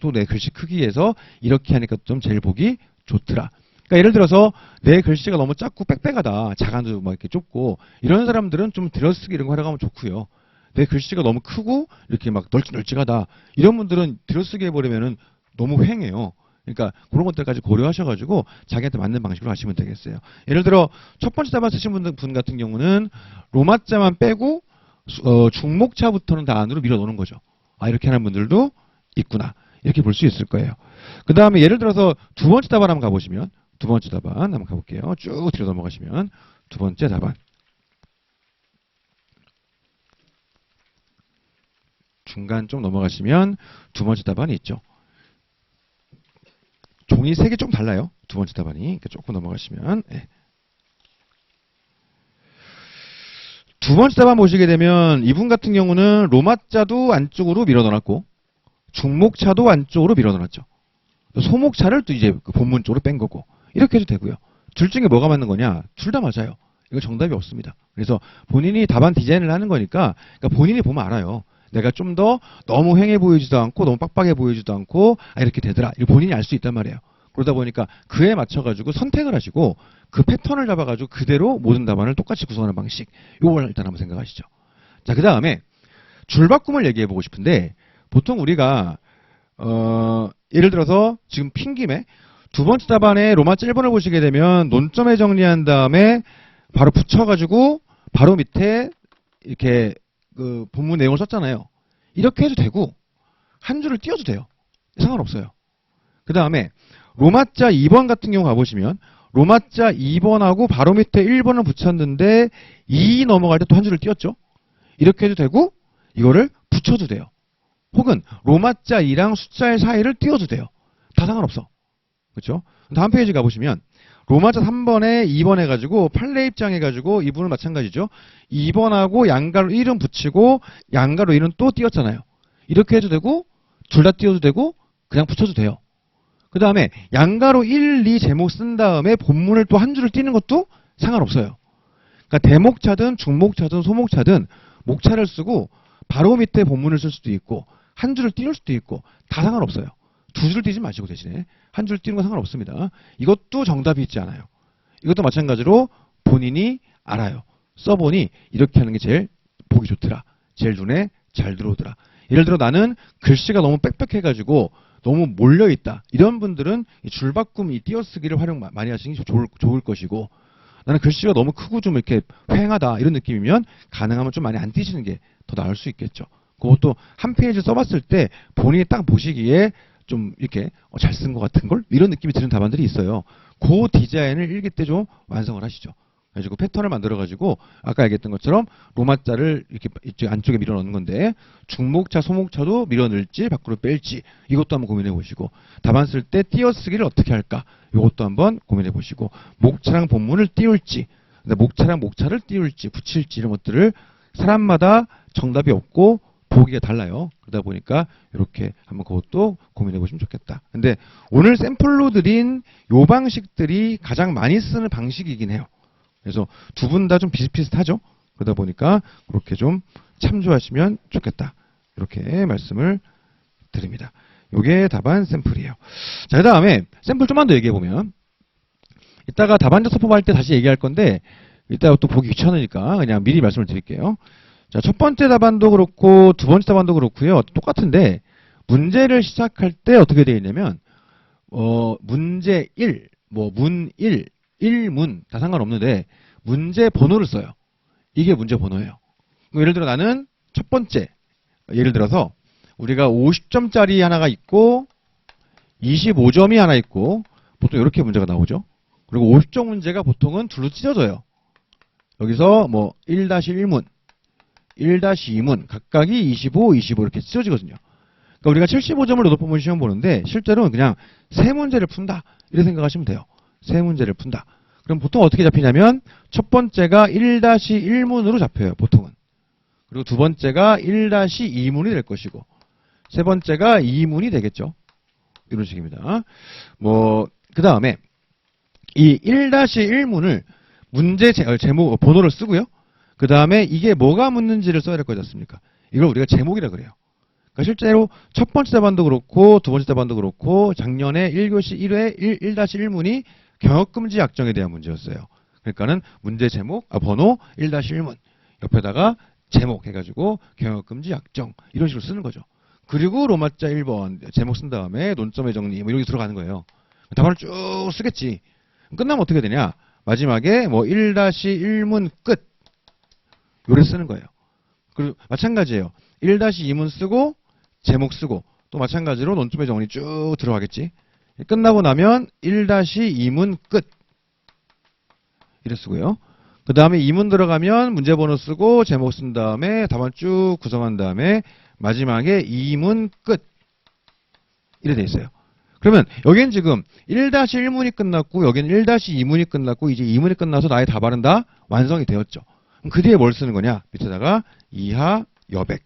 또 내 글씨 크기에서 이렇게 하니까 좀 제일 보기 좋더라. 그러니까 예를 들어서 내 글씨가 너무 작고 빽빽하다. 작아도 막 이렇게 좁고 이런 사람들은 좀 들여쓰기 이런 거 활용하면 좋고요. 내 글씨가 너무 크고 이렇게 막 널찍널찍하다. 이런 분들은 들여쓰기 해버리면은 너무 휑해요. 그러니까 그런 것들까지 고려하셔가지고 자기한테 맞는 방식으로 하시면 되겠어요. 예를 들어 첫 번째 답안 쓰신 분 같은 경우는 로마자만 빼고 중목차부터는 다 안으로 밀어놓는 거죠. 아, 이렇게 하는 분들도 있구나. 이렇게 볼 수 있을 거예요. 그 다음에 예를 들어서 두 번째 답안 한번 가보시면, 두 번째 답안 한번 가볼게요. 쭉 뒤로 넘어가시면 두 번째 답안. 중간 좀 넘어가시면 두 번째 답안이 있죠. 종이 색이 좀 달라요. 두 번째 답안이. 조금 넘어가시면. 네. 두 번째 답안 보시게 되면 이분 같은 경우는 로마자도 안쪽으로 밀어넣었고 중목차도 안쪽으로 밀어넣었죠. 소목차를 또 이제 그 본문 쪽으로 뺀 거고 이렇게 해도 되고요. 둘 중에 뭐가 맞는 거냐? 둘 다 맞아요. 이거 정답이 없습니다. 그래서 본인이 답안 디자인을 하는 거니까 그러니까 본인이 보면 알아요. 내가 좀 더 너무 휑해 보이지도 않고 너무 빡빡해 보이지도 않고 이렇게 되더라. 이거 본인이 알 수 있단 말이에요. 그러다 보니까 그에 맞춰가지고 선택을 하시고 그 패턴을 잡아가지고 그대로 모든 답안을 똑같이 구성하는 방식. 이걸 일단 한번 생각하시죠. 자, 그 다음에 줄바꿈을 얘기해보고 싶은데 보통 우리가 예를 들어서 지금 핀 김에 두 번째 답안에 로마자 1번을 보시게 되면 논점에 정리한 다음에 바로 붙여가지고 바로 밑에 이렇게 그 본문 내용을 썼잖아요. 이렇게 해도 되고 한 줄을 띄워도 돼요. 상관없어요. 그 다음에 로마자 2번 같은 경우 가보시면 로마자 2번하고 바로 밑에 1번을 붙였는데 2 넘어갈 때 또 한 줄을 띄웠죠. 이렇게 해도 되고 이거를 붙여도 돼요. 혹은 로마자 2랑 숫자의 사이를 띄워도 돼요. 다 상관없어. 그렇죠? 다음 페이지 가보시면 로마자 3번에 2번 해가지고 판례 입장 해가지고 이 부분은 마찬가지죠. 2번하고 양가로 1은 붙이고 양가로 1은 또 띄웠잖아요. 이렇게 해도 되고 둘 다 띄워도 되고 그냥 붙여도 돼요. 그 다음에 양가로 1, 2 제목 쓴 다음에 본문을 또 한 줄을 띄는 것도 상관없어요. 그러니까 대목차든 중목차든 소목차든 목차를 쓰고 바로 밑에 본문을 쓸 수도 있고 한 줄을 띄울 수도 있고 다 상관없어요. 두 줄을 띄지 마시고 대신에 한 줄 띄는 건 상관없습니다. 이것도 정답이 있지 않아요. 이것도 마찬가지로 본인이 알아요. 써보니 이렇게 하는 게 제일 보기 좋더라. 제일 눈에 잘 들어오더라. 예를 들어 나는 글씨가 너무 빽빽해가지고 너무 몰려있다. 이런 분들은 이 줄바꿈, 이 띄어쓰기를 활용 많이 하시는 게 좋을 것이고 나는 글씨가 너무 크고 좀 이렇게 휑하다 이런 느낌이면 가능하면 좀 많이 안 띄시는 게 더 나을 수 있겠죠. 그것도 한 페이지 써봤을 때 본인이 딱 보시기에 좀 이렇게 잘 쓴 것 같은 걸 이런 느낌이 드는 답안들이 있어요. 그 디자인을 일기 때 좀 완성을 하시죠. 그래가지고 패턴을 만들어가지고 아까 얘기했던 것처럼 로마자를 이렇게 이쪽 안쪽에 밀어 넣는 건데 중목차, 소목차도 밀어 넣을지 밖으로 뺄지 이것도 한번 고민해 보시고 답안 쓸 때 띄어쓰기를 어떻게 할까 이것도 한번 고민해 보시고 목차랑 본문을 띄울지 목차랑 목차를 띄울지 붙일지 이런 것들을 사람마다 정답이 없고 보기가 달라요. 그러다 보니까 이렇게 한번 그것도 고민해 보시면 좋겠다. 근데 오늘 샘플로 드린 요 방식들이 가장 많이 쓰는 방식이긴 해요. 그래서 두 분 다 좀 비슷비슷하죠. 그러다 보니까 그렇게 좀 참조하시면 좋겠다. 이렇게 말씀을 드립니다. 요게 답안 샘플이에요. 자, 그 다음에 샘플 좀만 더 얘기해 보면 이따가 답안지 서포할 때 다시 얘기할 건데 이따가 또 보기 귀찮으니까 그냥 미리 말씀을 드릴게요. 자, 첫 번째 답안도 그렇고 두 번째 답안도 그렇고요. 똑같은데 문제를 시작할 때 어떻게 되어 있냐면 문제 1, 문 1, 1문 다 상관없는데 문제 번호를 써요. 이게 문제 번호예요. 예를 들어 나는 첫 번째 예를 들어서 우리가 50점짜리 하나가 있고 25점이 하나 있고 보통 이렇게 문제가 나오죠. 그리고 50점 문제가 보통은 둘로 찢어져요. 여기서 1-1문 1-2문 각각이 25, 25 이렇게 찢어지거든요. 그러니까 우리가 75점을 높은 시험 보는데 실제로는 그냥 세 문제를 푼다. 이렇게 생각하시면 돼요. 세 문제를 푼다. 그럼 보통 어떻게 잡히냐면 첫 번째가 1-1문으로 잡혀요. 보통은. 그리고 두 번째가 1-2문이 될 것이고 세 번째가 2문이 되겠죠. 이런 식입니다. 그 다음에 이 1-1문을 문제 제목 번호를 쓰고요. 그 다음에 이게 뭐가 묻는지를 써야 될 거지 않습니까? 이걸 우리가 제목이라 그래요. 그러니까 실제로 첫 번째 답안도 그렇고 두 번째 답안도 그렇고 작년에 1교시 1회 1-1문이 경역금지 약정에 대한 문제였어요. 그러니까는 문제 제목, 번호 1-1문 옆에다가 제목 해가지고 경역금지 약정 이런 식으로 쓰는 거죠. 그리고 로마자 1번 제목 쓴 다음에 논점의 정리 이렇게 들어가는 거예요. 답안을 쭉 쓰겠지. 끝나면 어떻게 되냐? 마지막에 1-1문 끝 요래 쓰는 거예요. 그리고 마찬가지예요. 1-2문 쓰고 제목 쓰고 또 마찬가지로 논점의 정리 쭉 들어가겠지. 끝나고 나면 1-2문 끝 이래 쓰고요. 그 다음에 2문 들어가면 문제번호 쓰고 제목 쓴 다음에 답안 쭉 구성한 다음에 마지막에 2문 끝 이래 돼 있어요. 그러면 여기는 지금 1-1문이 끝났고 여기는 1-2문이 끝났고 이제 2문이 끝나서 나의 답안은 다 완성이 되었죠. 그럼 그 뒤에 뭘 쓰는 거냐? 밑에다가 이하 여백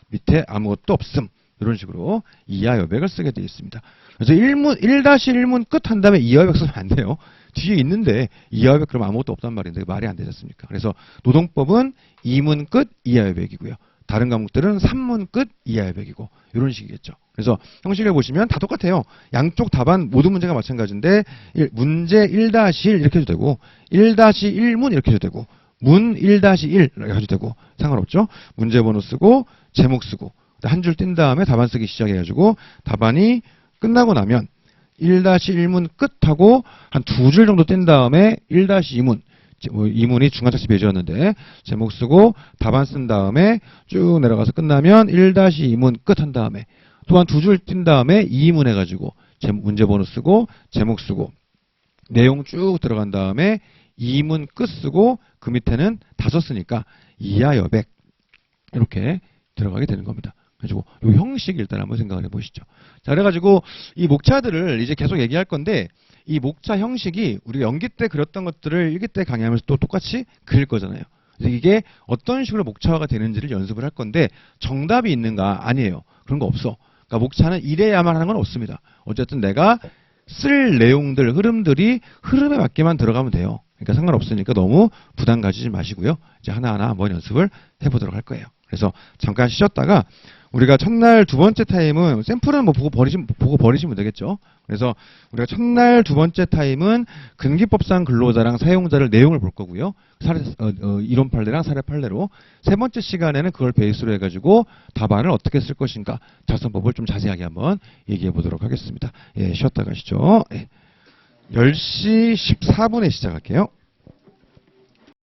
밑에 아무것도 없음 이런 식으로 이하 여백을 쓰게 되어 있습니다. 그래서 1-1문 끝 한 다음에 이하여백 쓰면 안 돼요. 뒤에 있는데 이하여백 그러면 아무것도 없단 말인데 말이 안 되지 않습니까? 그래서 노동법은 2문 끝 이하여백이고요. 다른 과목들은 3문 끝 이하여백이고 이런 식이겠죠. 그래서 형식을 보시면 다 똑같아요. 양쪽 답안 모든 문제가 마찬가지인데 문제 1-1 이렇게 해도 되고 1-1문 이렇게 해도 되고 문 1-1 이렇게 해도 되고 상관없죠. 문제 번호 쓰고 제목 쓰고 한 줄 띈 다음에 답안 쓰기 시작해가지고 답안이 끝나고 나면 1-1문 끝하고 한 두 줄 정도 뗀 다음에 1-2문 2문이 중간착시 배제였는데 제목 쓰고 답안 쓴 다음에 쭉 내려가서 끝나면 1-2문 끝 한 다음에 또한 두 줄 띈 다음에 2문 해가지고 문제 번호 쓰고 제목 쓰고 내용 쭉 들어간 다음에 2문 끝 쓰고 그 밑에는 다 썼으니까 이하여백 이렇게 들어가게 되는 겁니다. 그래가지고 이 형식 일단 한번 생각을 해보시죠. 자, 그래가지고 이 목차들을 이제 계속 얘기할 건데 이 목차 형식이 우리가 연기 때 그렸던 것들을 일기 때 강의하면서 또 똑같이 그릴 거잖아요. 그래서 이게 어떤 식으로 목차화가 되는지를 연습을 할 건데 정답이 있는가? 아니에요. 그런 거 없어. 그러니까 목차는 이래야만 하는 건 없습니다. 어쨌든 내가 쓸 내용들, 흐름들이 흐름에 맞게만 들어가면 돼요. 그러니까 상관없으니까 너무 부담 가지지 마시고요. 이제 하나하나 한번 연습을 해보도록 할 거예요. 그래서 잠깐 쉬었다가 우리가 첫날 두 번째 타임은 샘플은 뭐 보고 버리시면 되겠죠. 그래서 우리가 첫날 두 번째 타임은 근기법상 근로자랑 사용자를 내용을 볼 거고요. 이론 판례랑 사례 판례로 세 번째 시간에는 그걸 베이스로 해가지고 답안을 어떻게 쓸 것인가 작성법을 좀 자세하게 한번 얘기해 보도록 하겠습니다. 예, 쉬었다 가시죠. 예. 10시 14분에 시작할게요.